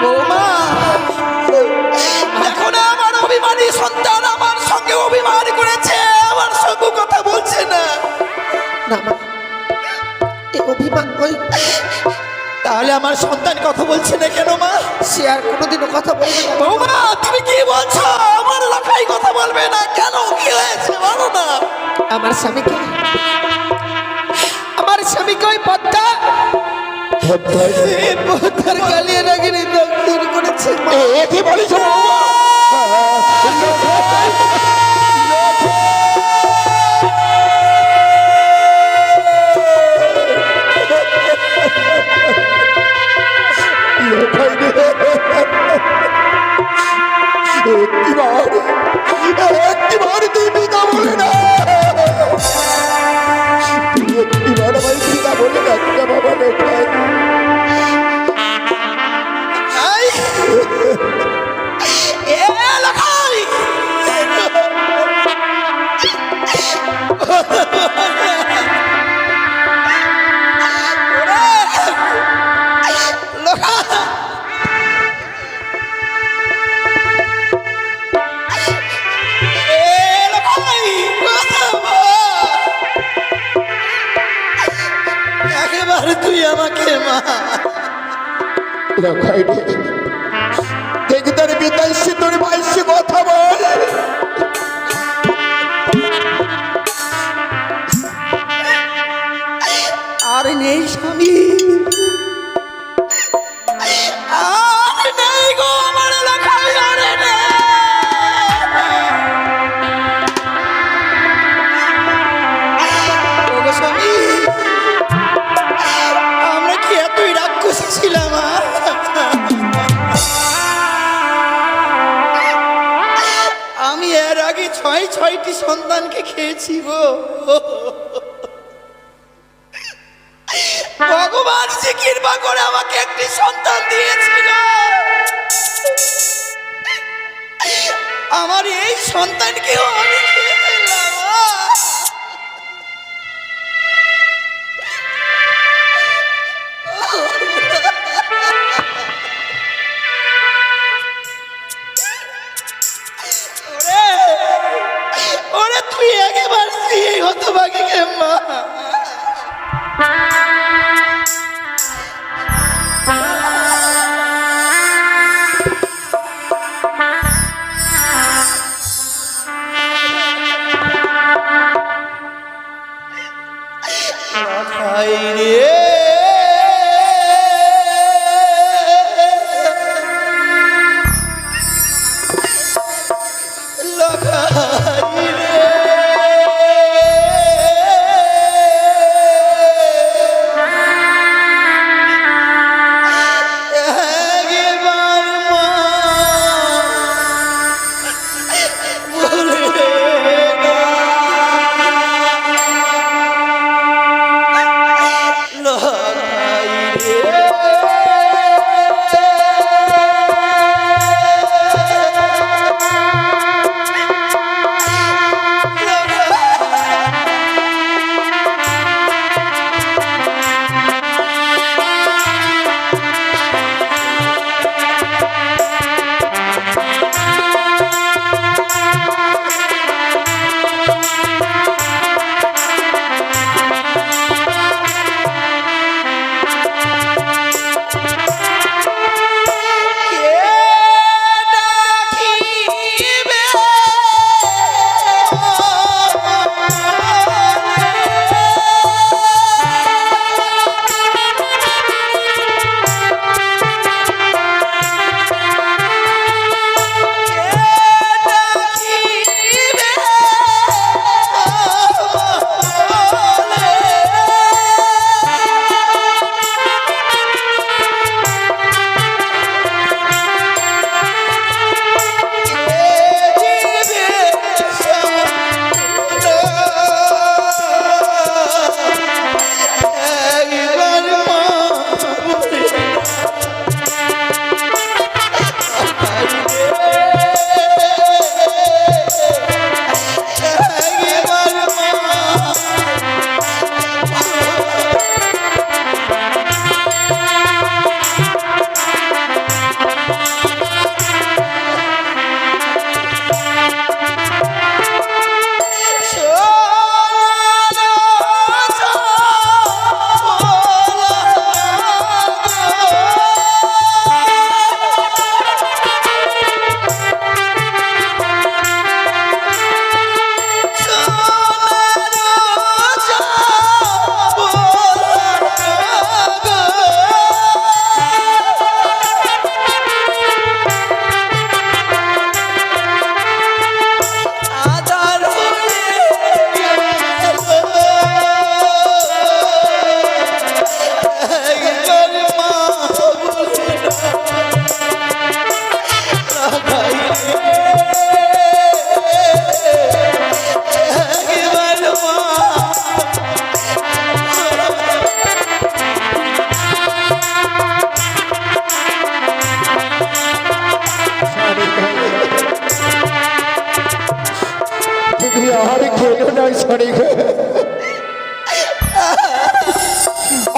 বৌমা, দেখো না আমার অভিমানী সন্তান আমার সঙ্গে অভিমান করে তাহলে আমার সন্তান কথা বলছে না কেন মা? সে আর কোনোদিনও কথা বলবে না। বৌমা তুমি কি বলছো? আমার লাখাই কথা বলবে না কেন? কি হয়েছে বলো না। আমার স্বামীকে ওই পদ্মা পদ্মার কালিয়া নাগিনী দগ্ধ করেছে মা। এ কি বলিস বৌমা? একটিবার তুই পিতা বলে না, একটিবার আমার পিতা বলে না বাবা লোকাই। এ লাখাই একেবারে তুই আমাকে মা লোকাই রে, দেখ তোর বিদেশি তোর বাইশি কথা বল। আর নেই স্বামী, আর নেই গো আমার লাখাই, আর নেই। ওগো স্বামী, আমরা কি এতই রাক্ষসী ছিলাম? আমি এর আগে ছয়টি সন্তানকে খেয়েছি গো। ভগবান যে কৃপা করে আমাকে একটি সন্তান দিয়েছিল, আমার এই সন্তানকেও আমি খেয়ে ফেললাম। ওরে ওরে তুই একেবারে এই হতভাগীকে মা।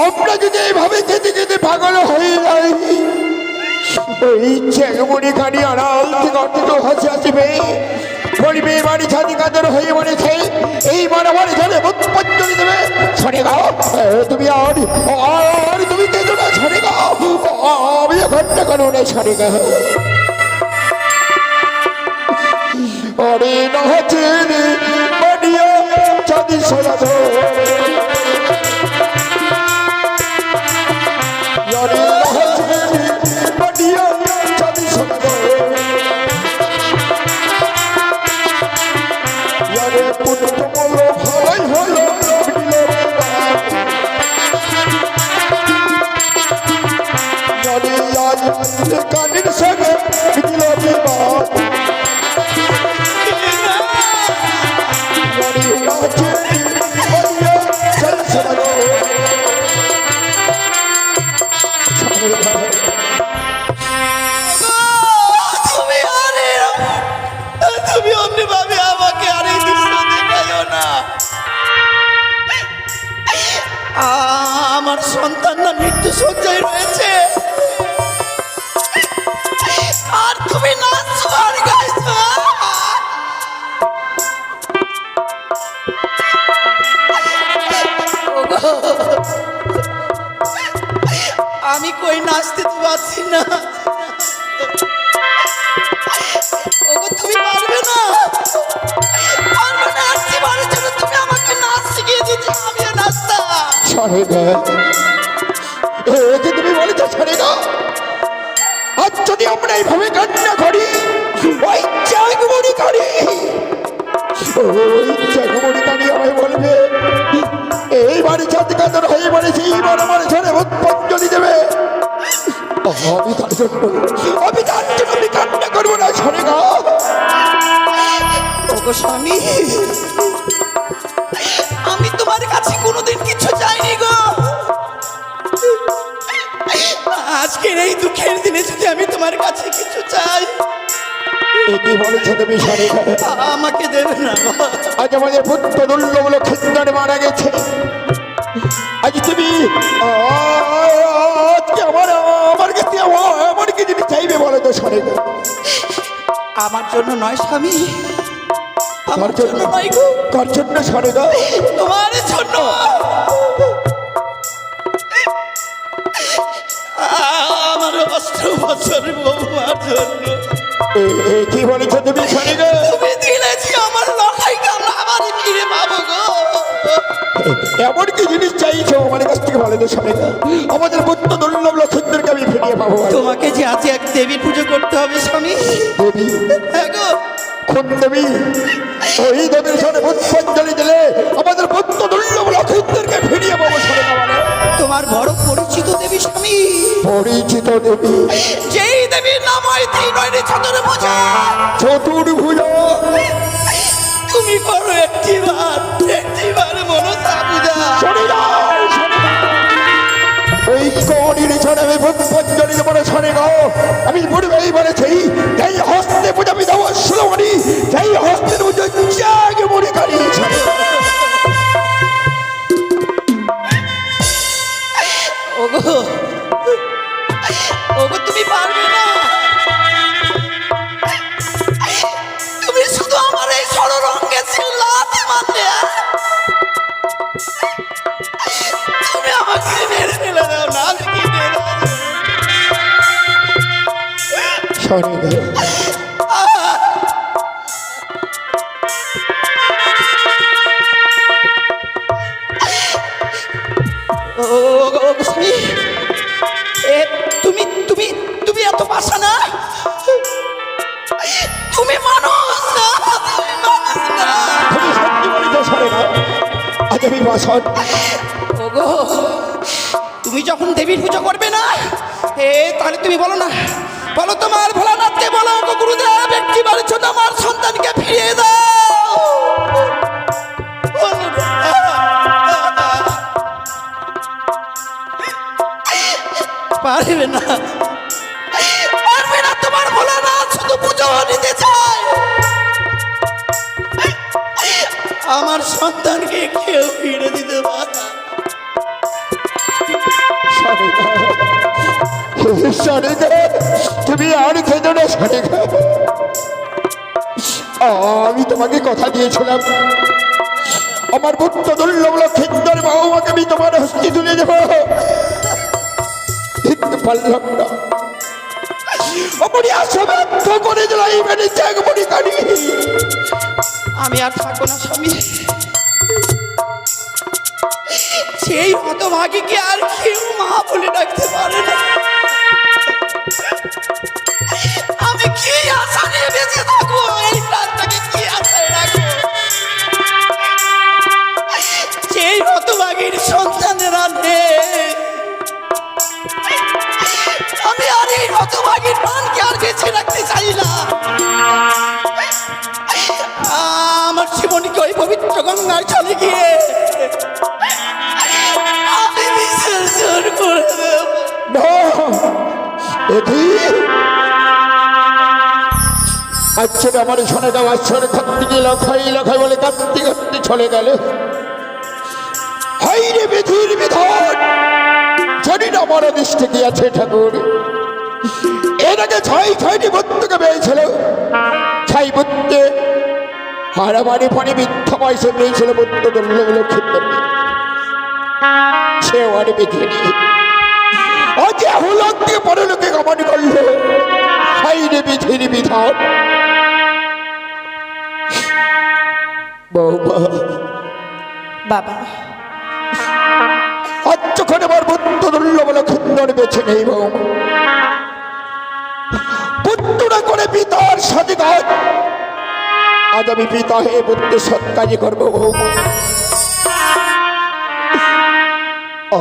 আমরা যদি এইভাবে যেতে যেতে পাগল হয়ে যাই, ওই চেকমনি খানি আড়াল থেকে অর্থ হাসি আসবে, বলবে বাড়ি ছাদি কাদের হয়ে মরেছে, এই মারামারি ধরে পঞ্চলি দেবে। সরে গাও তুমি, আর তুমি কেঁদো না, সরে গাও, আমি ঘন্টা করো না, সরে গাও। অরে নহচেন বাড়িয়া চাঁদি সোনা ধরে, অরে নহচেন বাড়িয়া চাঁদি সোনা ধরে, অরে পুত্র বলল ভালোই হলো অরে আজ কানের সঙ্গে দিল বিবাদ। তুমি অমনি ভাবে আমাকে আর এই দৃশ্য দেখাইও না। আমার সন্তান না মৃত্যু সজ্জায় রয়েছে, আর তুমি নাচছো আর গাইছো। আমি কই নাচতে তো পারছি না। ওগো তুমি পারবে না, পারবে না, নাচতে পারার জন্য তুমি আমাকে নাচ শিখিয়ে দিতে, আমিও নাচতাম। সরে গা, একে তুমি বলেছো সরে গা। আজ যদি আমরা এইভাবে কান্না করি, ওই জাগমণি কারি, ওই জাগমণি কারি আমায় বলবে এইবারে চাঁদ কাতর হয়ে বলেছে, এইবার আমার ঝরে পঞ্চলি দেবে। আমি তার জন্য আমি কান্না করবো না, সরে গা। ওগো স্বামী, আমি তোমার কাছে কোনোদিন কিছু চাইনি গো। আজকের এই দুঃখের দিনে যদি আমি তোমার কাছে কিছু চাই, কি বলেছো তুমি, সরে গা। আমাকে দেবে না। আজ আমাদের পুত্র দুর্লভ লক্ষিন্দর মারা গেছে, আজ তুমি আজকে আমার কাছে আমার কি যদি চাইবে বলো তো, সরে গা। আমার জন্য নয় স্বামী, আমার কার জন্য? জন্য নয় গো, কার জন্য, সরে গা। তোমার জন্য। আমার 8 বছর বৌমার জন্য। কি বলেছো তুমি, সরে গা। তুমি দিলেছি আমার লড়াই কামড়া আবার ফিরে পাবো গো। এমন কি জিনিস চাইছো আমার কাছ থেকে বলে তো, সরে গা। আমাদের পুত্র দুর্লভ লক্ষিন্দরকে আমি ফিরিয়ে পাবো। তোমাকে যে আজ এক দেবীর পুজো করতে হবে স্বামী। দেবী? হ্যাঁ গো। কোন দেবী? ওই দেবীর সামনে পুষ্পাঞ্জলি দিলে আমাদের পুত্র দুর্লভ লক্ষিন্দরকে ফিরিয়ে পাবো, সরে গা। মানে তোমার বড় পরিচিত দেবী স্বামী, পরিচিত দেবী, যেই দেবীর নাম হয় ত্রিনয়নী চতুর্ভুজা। চতুর্ভুজা। তুমি করো একটিবার মনসা পূজা। সরে যাও, সরে যাও। ওই কড়ির ছাড়া আমি পুষ্পাঞ্জলি দেবো না, সরে গাও। আমি পূর্বেই বলেছি, যেই হস্তে পূজাবি দেবো সুরমণি, যেই হস্তের পুজো জাগে মনে কারি। ওগো, ওগো তুমি পারবে না। তুমি শুধু আমার এই ষড়রঙ্গে লাথি মারলে, তুমি আমাকে মেরে ফেলে দাও না, আমি কি মেরে সরে গা। তুমি তুমি তুমি এত বাসা না, তুমি মানুষ না, তুমি মানুষ না। তুমি সত্যি বলিতে, সরে গা। আজ আমি বাসন। ওগো, তুমি যখন দেবীর পুজো করবে না, তাহলে তুমি বলো না, বলো তোমার ভোলানাথকে, বলো ওগো গুরুদেব একটিবারের জন্য আমার সন্তানকে ফিরিয়ে দাও। বলো না। পারবে না, পারবে না, তোমার ভোলানাথ শুধু পুজো নিতে চায়। আমার সন্তানকে কেউ ফিরে দিতে পারে না। সনিকা, তুমি আর খেতো না সনিকা। আমি তোমাকে কথা দিয়েছিলাম আমার পুত্র দুর্লভ লক্ষিন্দর বাবুমাকে আমি তোমার হস্তে তুলে দেবো, দিতে পারলাম না। করে দিল এই মানে ত্যাগমণি কানি। আমি আর থাকবো না স্বামী, সেই হতভাগীকে আর কেউ মা বলে ডাকতে পারে না। আমি কি আশা নিয়ে বেঁচে থাকবো, এই প্রাণটাকে কি আশায় রাখবো? সেই হতভাগীর সন্তানেরা নেই, আমি আর এই হতভাগীর প্রাণকে আর বেঁচে রাখতে চাই না। আমার জীবনকে ওই পবিত্র গঙ্গার চলে গিয়ে আমি বিসর্জন করে দেব। আচ্ছা আমার শোনে দাও, আচ্ছরে কার্তিকে লখাই লখাই বলে কাঁদতে কাঁদতে চলে গেল। হাই রে বিধির বিধান, জানি না আমার দৃষ্টি কি আছে ঠাকুর। এর আগে ছয়টি বুদ্ধকে পেয়েছিল, ছাই বুদ্ধে হারাবাড়ি পানি মিথ্যা পয়সা পেয়েছিল বুদ্ধ দুর্লভ লক্ষিন্দর, সেও আর বিধিনি অজে হুলক দিয়ে পরলোকে গমন করলো। হাই রে বিধির বিধান। বৌমা বাবা, আজ যখন আমার বুদ্ধ দুর্লভ লক্ষিন্দর বেছে নেই বৌমা, পুত্ররা করে পিতার সাথে কাজ, আজ আমি পিতা হয়ে বুদ্ধের সৎ কাজে করবো বৌমা।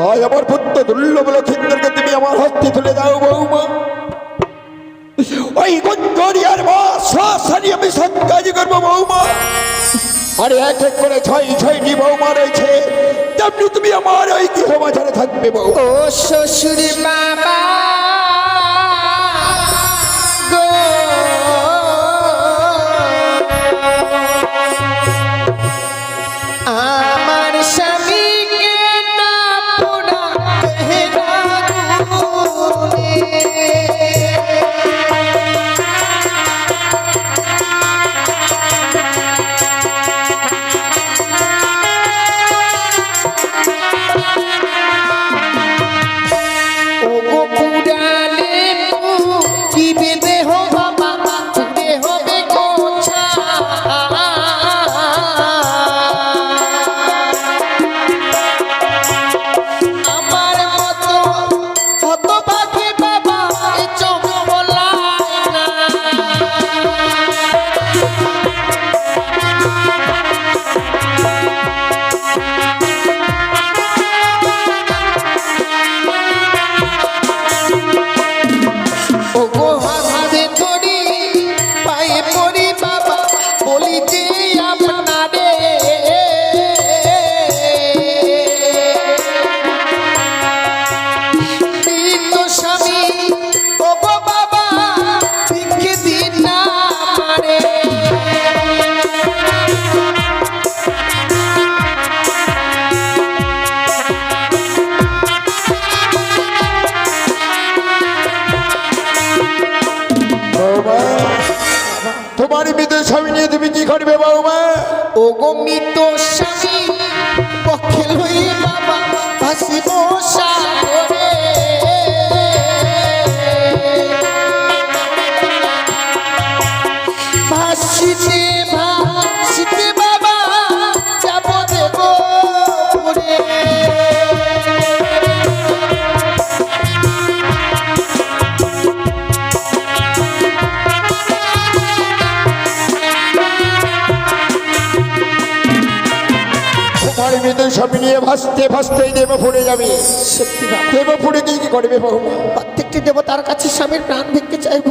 আজ আমার পুত্র দুর্লভ লক্ষিন্দরকে তুমি আমার হস্তে তুলে দাও বৌমা। ওই গঞ্জরিয়ার মা শ্বাসানি আমি সৎ কাজ করবো বৌমা। আর এক এক করে ছয়টি বৌমা রয়েছে, তেমনি তুমি আমার ওই গৃহবাজারে থাকবে বৌমা। ও শ্বশুর বাবা গো, আমার স্বামীকে না পোড়াতে রাখুনি। তোমার মৃত স্বামী নিয়ে তুমি কি করবে বৌমা? ও গো মৃত স্বামী পক্ষে লই বাবা ভাসিব সাগরে। ভাসিতে ভাসিতে বাবা যাব দেব পুরে। তোমার মৃত স্বামী নিয়ে ভাসতে ভাসতে দেবপুরে যাবে। সত্যি বাবা, দেবপুরে কি কি করবে বৌমা? প্রত্যেকটি দেবতার কাছে স্বামীর প্রাণ ভিক্ষে চাইব।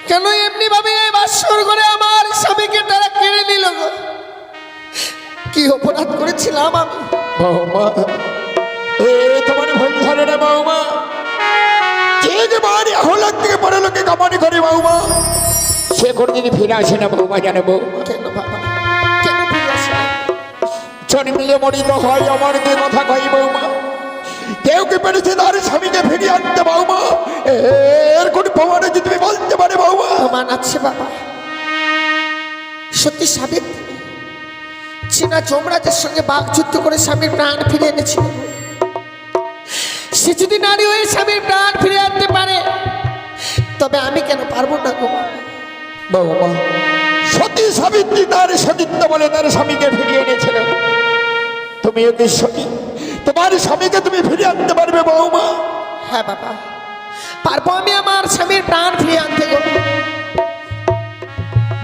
কেন এমনি ভাবে এই বাসর করে আমার স্বামীকে তারা কেড়ে নিল গো? কি অপরাধ করেছিলাম আমি? বৌমা এ তোমার ভুল ধারণা বৌমা। যে বাড়ি হলক থেকে পরলোকে কামানি করে বৌমা, সে কোনদিনই ফিরে আসে না বৌমা, জানো বৌমা। কেন বাবা? দুজন মিলে মরিত হয় আমার যে কথা কই বৌমা কেউ কি পেরেছে তার স্বামীকে ফিরিয়ে আনতে বৌমা এর কোন প্রমাণ যদি তুমি বলতে পারে বৌমা প্রমাণ আছে বাবা। সত্যি সাবিত্রী চীনা যমরাজের সঙ্গে বাগযুদ্ধ করে স্বামীর প্রাণ ফিরে এনেছিল। সে যদি নারী হয়ে স্বামীর প্রাণ ফিরে আনতে পারে তবে আমি কেন পারবো না গো বৌমা? সতী সাবিত্রী তার সতীত্ব বলে তার স্বামীকে ফিরিয়ে এনেছিল। তুমি ওকে সতী তোমার স্বামীকে তুমি ফিরিয়ে আনতে পারবে বৌমা? হ্যাঁ বাবা পারবো, আমি আমার স্বামীর প্রাণ ফিরে আনতে গো।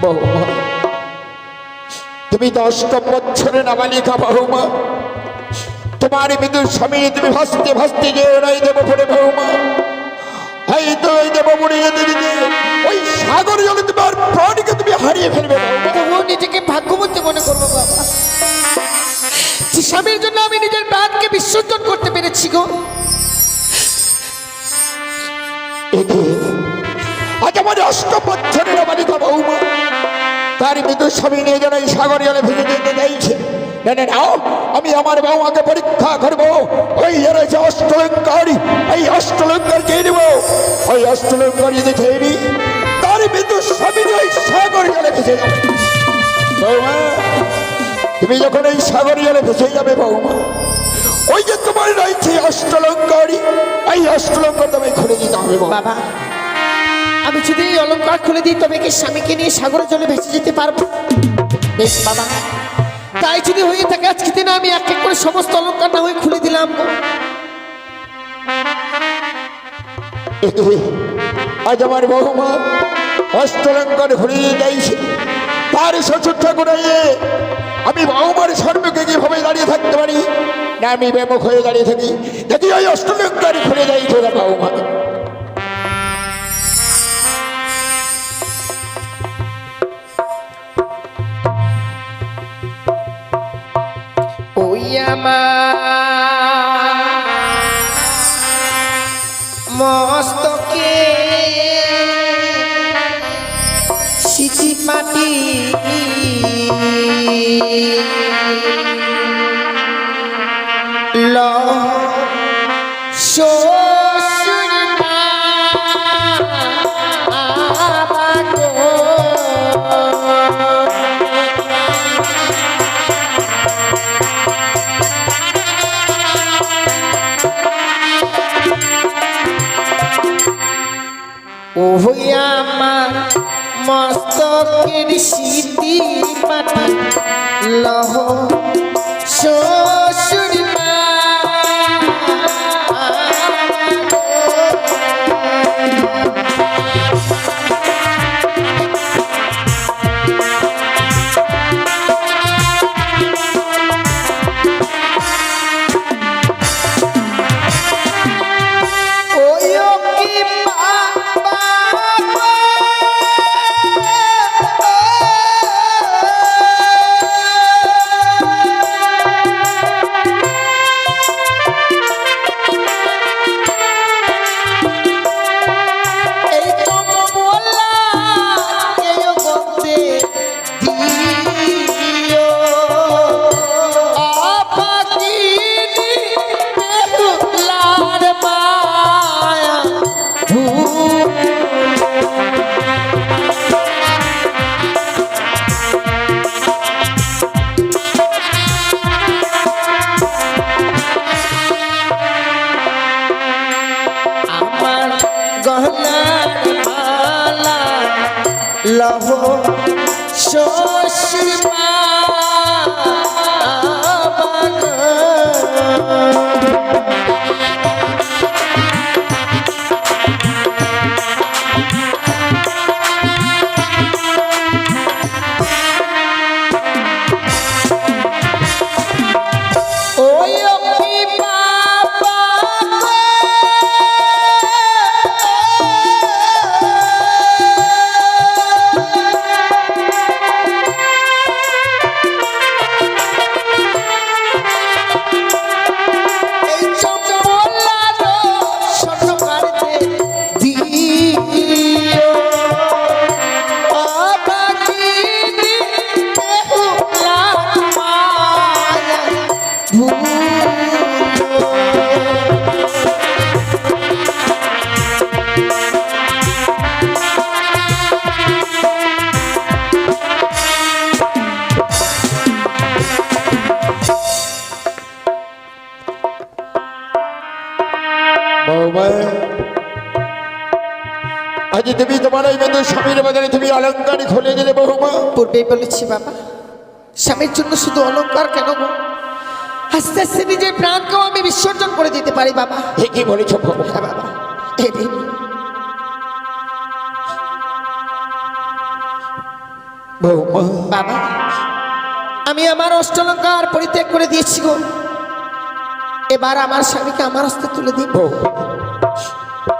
বৌমা তুমি 10 বছরে নাবালিকা বৌমা, তোমার বিদুর স্বামী তুমি ভাসতে ভাসতে যে ওরাই দেব পড়ে বৌমা, হয়তো ওই দেব পড়ে যেতে যেতে ওই সাগর জলে তোমার প্রাণীকে তুমি হারিয়ে ফেলবে বৌমা। তবুও নিজেকে ভাগ্যবতী মনে করবো বাবা, যে স্বামীর জন্য আমি নিজের প্রাণকে বিসর্জন করতে পেরেছি গো। আজ আমার 8 বছরের নাবালিকা বৌমা তার বিদুর স্বামী নিয়ে যেন এই সাগর জলে ভেসে যেতে চাইছে। না না না, আমি আমার বৌমাকে পরীক্ষা করবো। ওই যে অষ্টলঙ্কারী, এই অষ্টলঙ্কার চেয়ে নেব। ওই অষ্টলঙ্কার যদি খেয়ে নি তার বিদুর স্বামী ওই সাগর জলে ভেসে যাবে বৌমা। তুমি যখন এই সাগর জলে ভেসে যাবে বৌমা, ওই যে তোমার রয়েছে অষ্টলঙ্কারী, এই অষ্টলঙ্কার তোমায় খুলে দিতে হবে বাবা। আমি যদি এই অলঙ্কার খুলে দিই তবে কি স্বামীকে নিয়ে সাগরে জলে ভেসে যেতে পারবো? বেশ বাবা, তাই যদি হয়ে থাকে আজকে দিনে আমি এক এক করে সমস্ত অলঙ্কার না হয়ে খুলে দিলাম গো। আজ আমার বৌমা অষ্টলঙ্কার ঘুরিয়ে যাইছে, তার শ্বশুর ঠাকুর আমি বৌমার সর্বকে কিভাবে দাঁড়িয়ে থাকতে পারি না, আমি বেমুখ হয়ে দাঁড়িয়ে থাকি। দেখি ওই অষ্টলঙ্কার ঘুরে যাই তোরা বৌমা। ওই আমার মস্তকে সিঁচি মাটি ল শ্বশুর মা গো। ওই আমার মস্তকের স্মৃতি মাটি লহ শ্বশুর মা লহ শ্বশুর মা বৌমা, আজ তুমি তোমার এই মতো স্বামীর বদলে তুমি অলঙ্কার খুলে দিলে বৌমা। পূর্বেই বলেছি বাবা, স্বামীর জন্য শুধু অলঙ্কার কেন গো, আস্তে আস্তে নিজের প্রাণকেও আমি বিসর্জন করে দিতে পারি বাবা। এ কি বলেছ বৌমা? হ্যাঁ বাবা, এই দিন বৌমা, বাবা, আমি আমার অষ্টলঙ্কার পরিত্যাগ করে দিয়েছি গো। এবার আমার স্বামীকে আমার হস্তে তুলে দিন। বৌমা,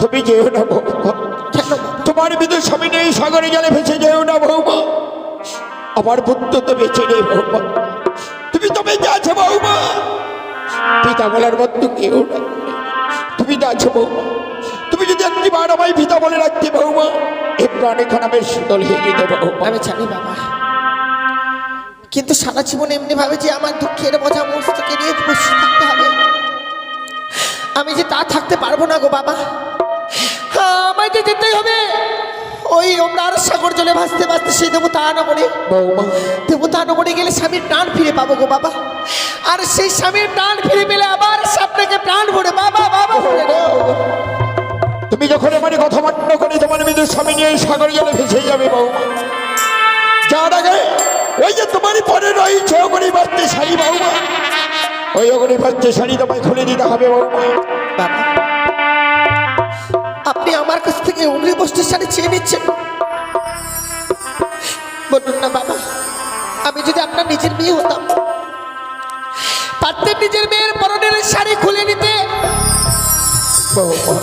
তুমি যেও না বৌমা। কেন বাবা? তোমার বিদু স্বামী নেই, সাগরে জলে ভেসে যেও না বৌমা। আমার পুত্র তো বেঁচে নেই বৌমা, তুমি তো বেঁচে আছো বৌমা। পিতা বলার মতো কেউ না, তুমি তো আছো বৌমা। তুমি যদি একটিবার আমায় পিতা বলে রাখতে বৌমা, এ প্রাণে খানাবে শীতল হয়ে যেতে বৌমা। আমি জানি বাবা, কিন্তু সারা জীবন এমনি ভাবে যে আমার দুঃখের বোঝা মস্তকে নিয়ে বসে থাকতে হবে, আমি যে তা থাকতে পারবো না গো বাবা। আমায় যে যেতেই হবে ওই ওমরার সাগর জলে ভাসতে ভাসতে সেই দেবতা নগরে। বৌমা, দেবতা নগরে গেলে স্বামীর প্রাণ ফিরে পাবো গো বাবা। আর সেই স্বামীর প্রাণ ফিরে পেলে আবার আপনাকে প্রাণ ভরে বাবা বাবা বলে গো। তুমি যখন আমার কথা মান্য করে তোমার বিদু স্বামী নিয়ে সাগরে জলে ভেসে যাবে বৌমা, যার আগে ওই যে তোমার পরে রয়েছে অগণি বাচ্চা শাড়ি বৌমা, ওই অগণি বাচ্চা শাড়ি তোমায় খুলে দিতে হবে বৌমা। বাবা, আপনি আমার কাছ থেকে উংলি বস্তির শাড়ি চেয়ে নিচ্ছেন, বলুন না বাবা। আমি যদি আপনার নিজের মেয়ে হতাম, পারতেন নিজের মেয়ের পরনের শাড়ি খুলে নিতে। বৌমা,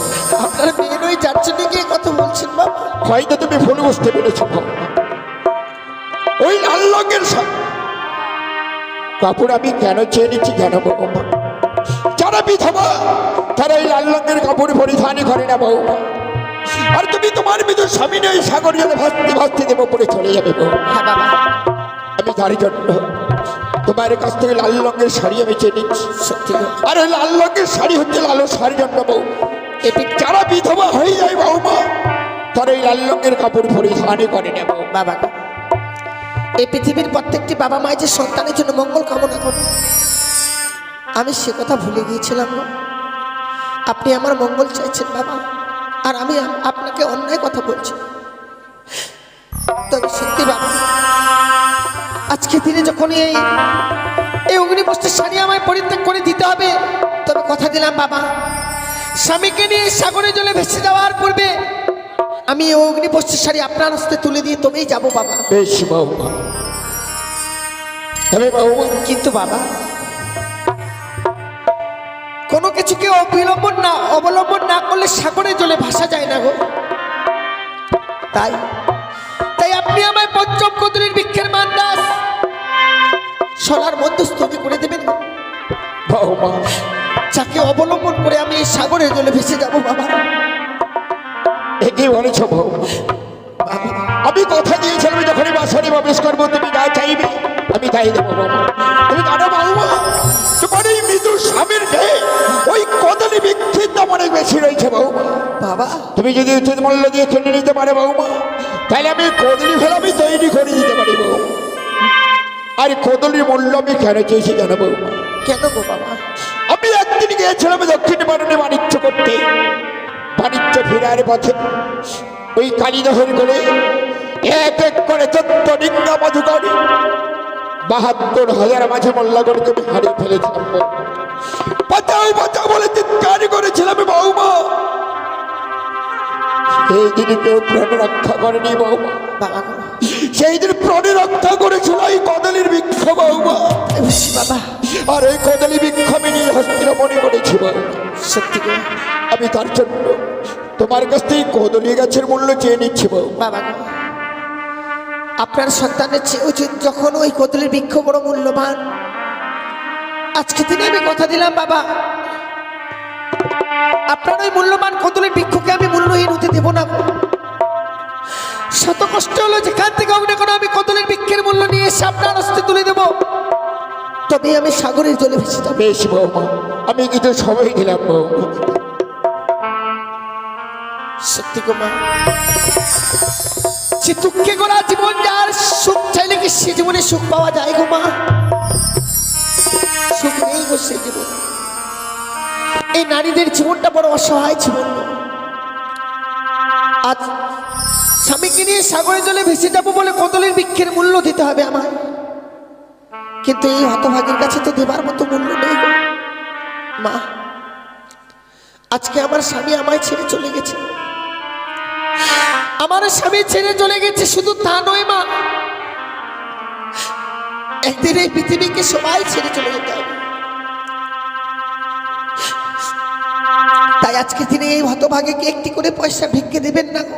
আপনার মেয়ে নই, যার জন্য গিয়ে কথা বলছেন বাবা। হয়তো তুমি ভুল বুঝতে পেরেছ বৌমা। ওই লাল রঙের কাপড় আমি কেন চেয়ে নিচ্ছি কেন বৌমা? যারা বিধবা তারা এই লাল রঙের কাপড় পরিধানই করে না বৌমা। আর তুমি তোমার বিদু স্বামী নেই সাগর জলে ভাসতে ভাসতে দেবো পরে চলে যাবে বৌমা। হ্যাঁ বাবা, আমি তার জন্য তোমার কাছ থেকে লাল রঙের শাড়ি আমি চেয়ে নিচ্ছি। সত্যি গো। আর ওই লাল রঙের শাড়ি হচ্ছে লাল শাড়ির জন্য বউ। যারা বিধবা হয়ে যায় বৌমা, তারা এই লাল রঙের কাপড় পরিধানই করে না বউ। বাবা, এই পৃথিবীর প্রত্যেকটি বাবা মায়ের যে সন্তানের জন্য মঙ্গল কামনা করে, আমি সে কথা ভুলে গিয়েছিলাম গো। আপনি আমার মঙ্গল চাইছেন বাবা, আর আমি আপনাকে অন্যায় কথা বলছি। তবে সত্যি বাবা, আজকে দিনে যখন এই অগ্নিবস্ত্রের শাড়ি আমায় পরিত্যাগ করে দিতে হবে, তবে কথা দিলাম বাবা, স্বামীকে নিয়ে সাগরে জলে ভেসে যাওয়ার পূর্বে আমি এই অগ্নিবস্ত্রের শাড়ি আপনার হস্তে তুলে দিয়ে তবেই যাবো বাবা। বেশ বৌমা, তবে বৌমা, কিন্তু বাবা, কোনো কিছুকে অবলম্বন না করলে সাগরে জলে ভাসা যায় না গো। তাই তাই আপনি আমায় পঞ্চম কদলির বৃক্ষের মান্দাস সোনার মধ্যস্থ করে দেবেন বৌমা, যাকে অবলম্বন করে আমি এই সাগরের জলে ভেসে যাব বাবা। একই বলেছ বৌমা। আমি কথা দিয়েছিলাম যখনই বাসনে প্রবেশ করবো তুমি যা চাইবে আমি তাই দেবো বৌমা। তুমি জানো বৌমা, তোমার এই মৃদু স্বামীর ঢেউ ওই কদলি বৃক্ষের দাম অনেক বেশি রয়েছে বৌমা। বাবা, তুমি যদি উচিত মূল্য দিয়ে কিনে নিতে পারে বৌমা, তাহলে আমি কদলি ফেলে আমি তৈরি করে দিতে পারি বৌমা। আর কদলির মূল্য আমি কেন চেয়েছি জানো বৌমা? কেন গো বাবা? আমি একদিন গিয়েছিলাম দক্ষিণ ভারতে বাণিজ্য করতে। বাণিজ্য ফেরার পথে ওই কালীদহের করে এক এক করে 14 ডিঙ্গা মধুকরী 72,000 মাঝে মোল্লা করে তুমি হারিয়ে ফেলেছিলাম। বাঁচাও বাঁচাও বলে চিৎকার করেছিলাম বৌমা। সেই দিন কেউ প্রাণ রক্ষা করেনি বৌমা। বাবা গো, সেই দিন প্রাণে রক্ষা করেছিল এই কদলির বৃক্ষ বৌমা। বাবা, আর এই কদলি বৃক্ষ আমি নিজ হস্তে মনে করেছি বৌমা। সত্যি গো। আমি তার জন্য তোমার কাছ থেকে কদলি গাছের মূল্য চেয়ে নিচ্ছি বৌমা। বাবা গো, আপনার সন্তানের চেয়ে উচিত যখন ওই কদলির বৃক্ষ বড় মূল্যবান, আজকে দিনে আমি কথা দিলাম বাবা, আপনার ওই মূল্যবান কদলির বৃক্ষকে আমি মূল্যহীন হতে দেব না। শত কষ্ট হলো যেখান থেকে হোক না কেন আমি কদলির বৃক্ষের মূল্য নিয়ে এসে আপনার হস্তে তুলে দেব। তবে আমি সাগরের জলে ভেসে যাবো। বেশ বৌমা, আমি কিন্তু সবাই দিলাম বৌমা। সত্যি গো মা, যে দুঃখে গোড়া জীবন, যার সুখ চাইলে কি সে জীবনে সুখ পাওয়া যায় গো মা? সুখ নেই গো সে জীবন। এই নারীদের জীবনটা বড় অসহায় জীবন গো। আজ স্বামীকে নিয়ে সাগরের জলে ভেসে যাবো বলে কদলের বৃক্ষের মূল্য দিতে হবে আমায়, কিন্তু এই হতভাগীর কাছে তো দেবার মতো মূল্য নেই গো মা। আজকে আমার স্বামী আমায় ছেড়ে চলে গেছে, আমার স্বামী ছেড়ে চলে গেছে। শুধু তা নয় মা, একদিন এই পৃথিবীকে সবাই ছেড়ে চলে যেতে হবে। তাই আজকে দিনে এই হতভাগীকে একটি করে পয়সা ভিক্ষে দেবেন না গো।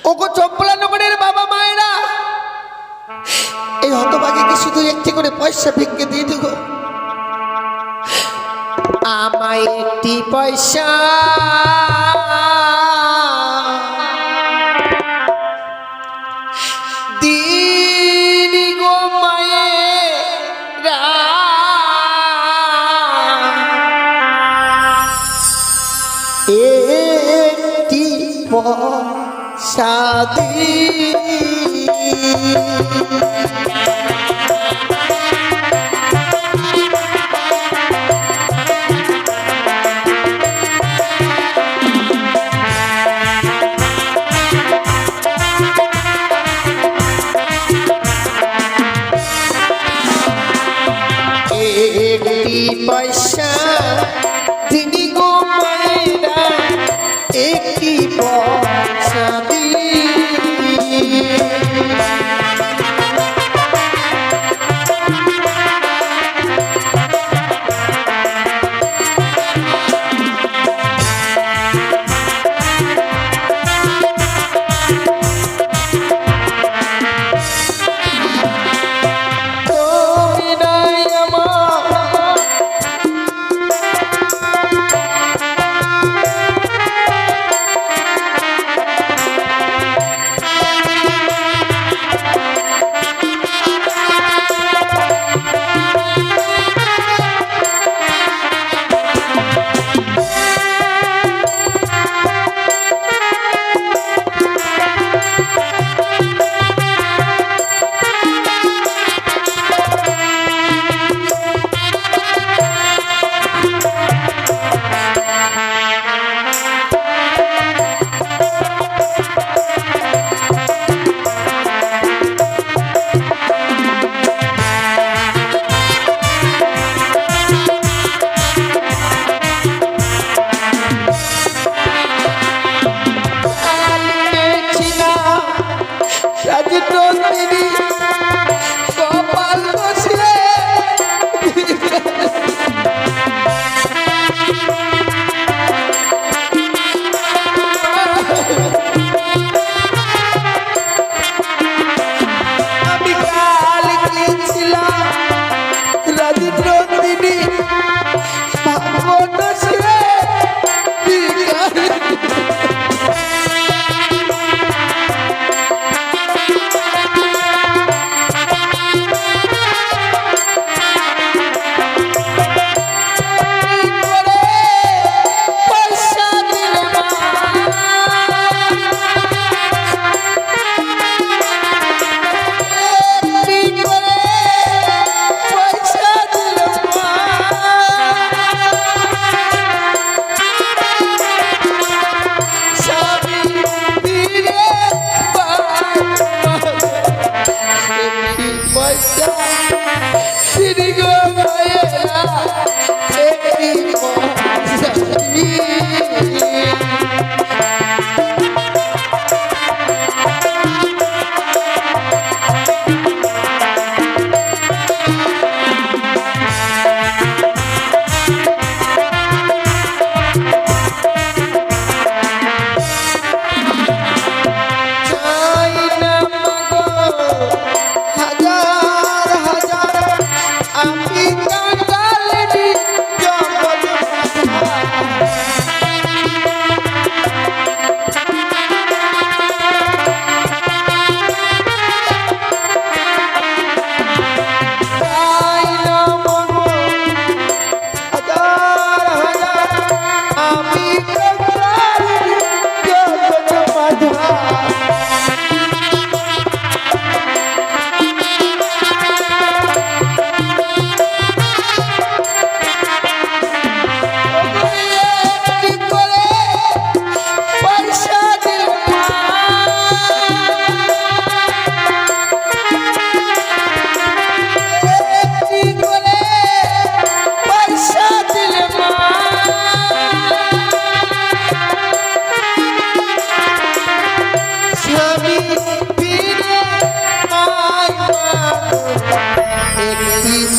ওগো চম্পলানগরের বাবা মায়েরা, এই হতভাগীকে শুধু একটি করে পয়সা ভিক্ষে দিয়ে দিগো। আমায় একটি পয়সা দিনি গো মায়েরা, একটি পয়সা পয়সা দিনি গো মায়েরা, একটি পয়সা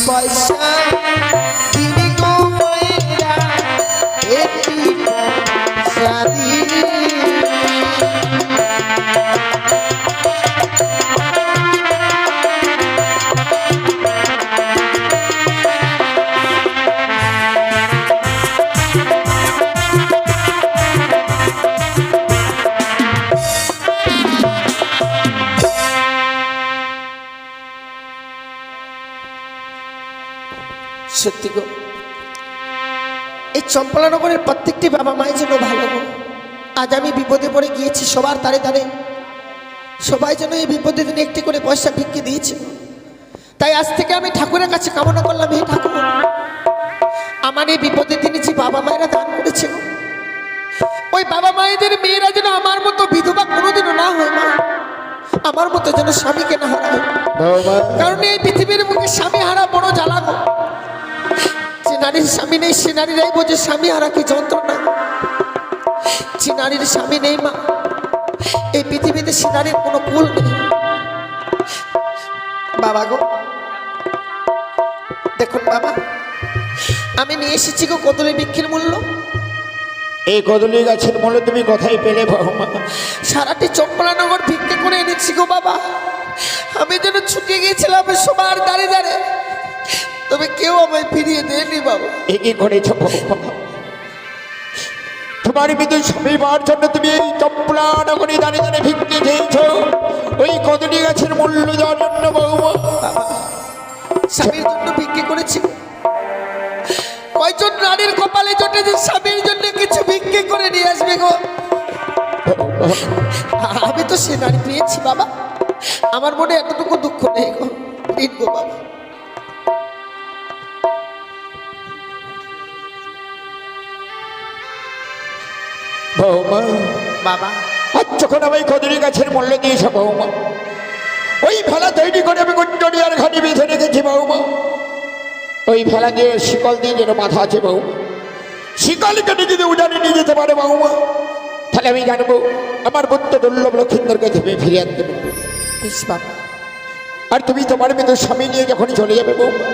পয়সা দিবি গো মায়েরা, একটি পয়সা দিবি। সত্যি গো, এই চম্পলানগরের প্রত্যেকটি বাবা মায়ের জন্য ভালো গো। আজ আমি বিপদে পড়ে গিয়েছি, সবার তারে তারে সবাই যেন এই বিপদের দিনে একটি করে পয়সা ভিক্ষে দিয়েছে। তাই আজ থেকে আমি ঠাকুরের কাছে কামনা করলাম, হে ঠাকুর, আমার এই বিপদের দিনে যে বাবা মায়েরা দান করেছে, ওই বাবা মায়েদের মেয়েরা যেন আমার মতো বিধবা কোনোদিনও না হয় মা, আমার মতো যেন স্বামীকে না হারায়। কারণ এই পৃথিবীর মুখে স্বামী হারা বড় জ্বালা গো। যে নারীর স্বামী নেই সে নারীরাই বোঝে স্বামী হারা কি যন্ত্রণা। যে নারীর স্বামী নেই মা, এই পৃথিবীতে সে নারীর কোনো কুল নেই। বাবা গো, দেখুন বাবা, আমি নিয়ে এসেছি গো কদলী বৃক্ষের মূল্য। এই কদলী গাছের মূল্য তুমি কোথায় পেলে বৌমা? সারাটি চম্পলানগর ভিক্ষে করে এনেছি গো বাবা। আমি যেন ছুটে গিয়েছিলাম সবার দাঁড়ে দাঁড়ে, তবে কেউ আমায় ফিরিয়ে দেয়নি বাবা। এ কি করেছ বৌমা? তোমার মৃত্যু স্বামী পাওয়ার জন্য তুমি এই চম্পলানগরে দাঁড়িয়ে দাঁড়িয়ে ভিক্ষে খেয়েছ, ওই কদলী গাছের মূল্য দেওয়ার জন্য বৌমা? স্বামীর জন্য ভিক্ষে করেছি। কয়জন নারীর কপালে জোটে যে স্বামীর জন্য কিছু ভিক্ষে করে নিয়ে আসবে গো? আমি তো সে নারী পেয়েছি বাবা, আমার মনে এতটুকু দুঃখ নেই গো। দিন গো বাবা। বৌমা বাবা, আজ যখন আমি কদলী গাছের মূল্য দিয়েছ বৌমা, ওই ভেলা তৈরি করে আমি গুঞ্জরিয়ার ঘাটি বেঁধে রেখেছি বৌমা। ওই ভেলা দিয়ে শিকল দিয়ে যেন বাঁধা আছে বৌমা, শিকল কেটে যদি উড়ানে নিয়ে যেতে পারে বৌমা, তাহলে আমি জানবো আমার বুদ্ধ দুর্লভ লক্ষিন্দরকে তুমি ফিরে আনতে পারবে। বেশ বাবা। আর তুমি তোমার মৃত স্বামী নিয়ে যখন চলে যাবে বৌমা,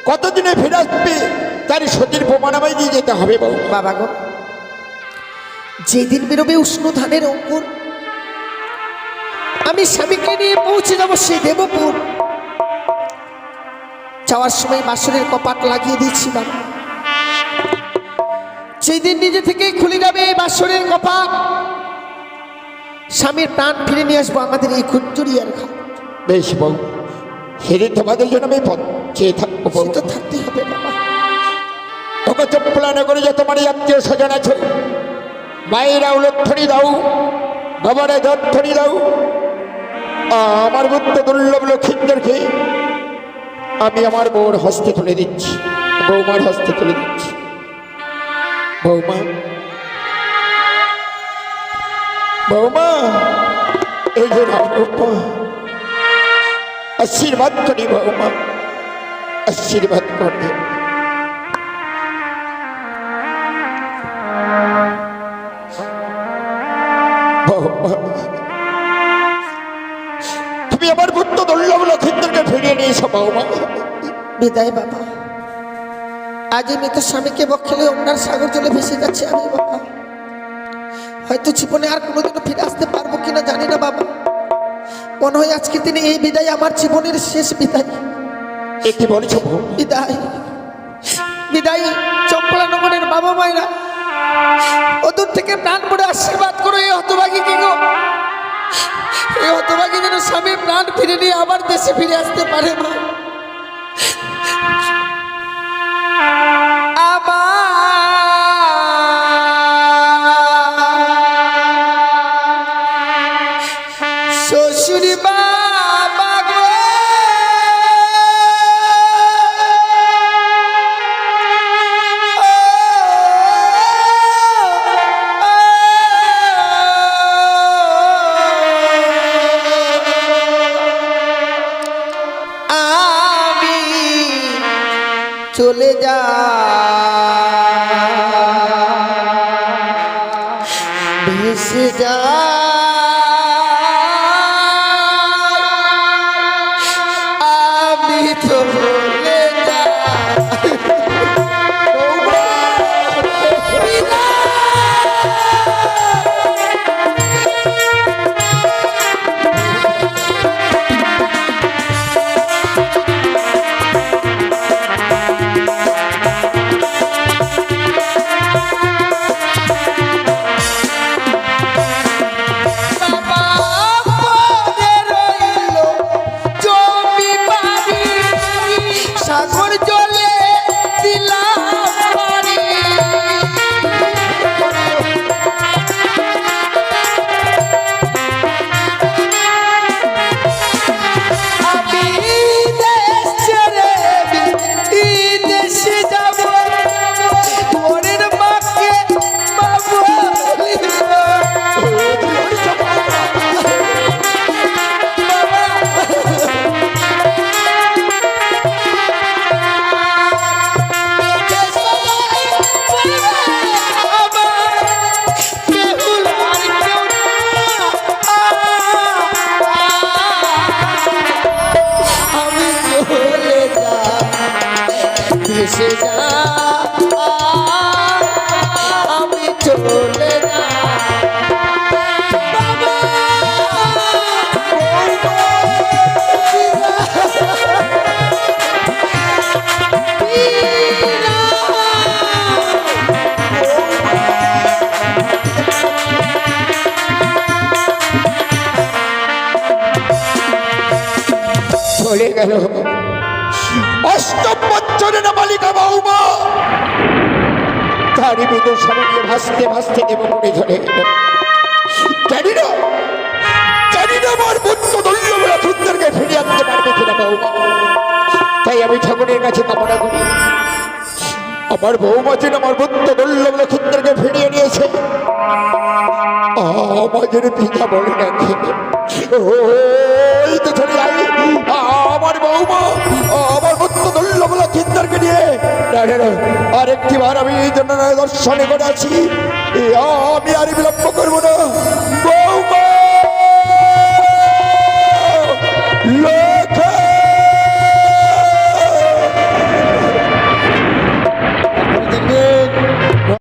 কতদিনে ফিরে আসবে তার সতীর প্রমাণ আমায় দিয়ে যেতে হবে বৌমা। বাবা গো, যেদিন বেরোবে উষ্ণ ধানের অঙ্কুর, আমি স্বামীকে নিয়ে পৌঁছে যাবো সেই দেবপুর। যাওয়ার সময় বাসনের কপাট লাগিয়ে দিয়েছি বাবা। সেই দিন নিজে থেকেই খুলে যাবে এই বাসনের কপাট, স্বামীর প্রাণ ফিরে নিয়ে আসবো আমাদের এই গুঞ্জরিয়ার ঘাট। বেশ বউ, সেদিন তোমাদের জন্য আমি পথ চেয়ে থাকবো বউ। তো থাকতেই হবে বাবা। তোকে চম্পলানগরে যে তোমার আত্মীয় স্বজন আছে, মায়েরা উলধ্বনি দাও, বাবারা দধ্বনি দাও। আমার বুদ্ধ দুর্লভ লক্ষিন্দরকে আমি আমার বউর হস্তে তুলে দিচ্ছি, বৌমার হস্তে তুলে দিচ্ছি। বৌমা, বৌমা, এই যে নাও বৌমা, আশীর্বাদ করি বৌমা, আশীর্বাদ করি। তুমি আমার বুদ্ধ দুর্লভ লক্ষিন্দরকে ফিরিয়ে নিয়েছো বৌমা। বিদায় বাবা। আজ আমি তো স্বামীকে বক্ষেলে অন্যার সাগর জলে ভেসে যাচ্ছে আমি বাবা। হয়তো জীবনে আর কোনোদিনও ফিরে আসতে পারবো কিনা জানি না বাবা। মনে হয় আজকের দিনে এই বিদায় আমার জীবনের শেষ বিদায়। কি বলেছো বিদায়, বিদায় চম্পলানগরের বাবা মায়েরা, ওদূর থেকে প্রাণ পড়ে আশীর্বাদ করো এই হতভাগী কি গো। এই হতভাগী যেন স্বামীর প্রাণ ফিরে নিয়ে আবার দেশে ফিরে আসতে পারে মা। শ্বশুর বাবা গো, আমি চলে যা ভেসে যা আমি তো ভুলে দিলাম বাড়ি। আমি দেশ ছেড়ে বিদেশে যাব, পরের মাকে পাবো ভেসে যা, আমি চলে যা বাবা। চলে গেল অষ্টম বছরে না বালিকা বৌমা, তারই বিদূষণে নিয়ে ভাসতে ভাসতে দেবমনে ধরে গেল। জানি না আমার পুত্র দৈন্যবেলা সুন্দরকে ফিরিয়ে আনতে পারবে কিনা বৌমা। তাই আমি ঠাকুরের কাছে কামনা করি আমার বৌমা যেন আমার পুত্র দৈন্যবেলা সুন্দরকে ফিরিয়ে নিয়েছে আমাদের পিতা বলে রাখে। ওই তো চলে যাই আমার বৌমা আমার পুত্র দৈন্যবেলা সুন্দরকে নিয়ে আরেকটি বার আমি এই জন্য দর্শনে করে আছি। আমি আর বিলম্ব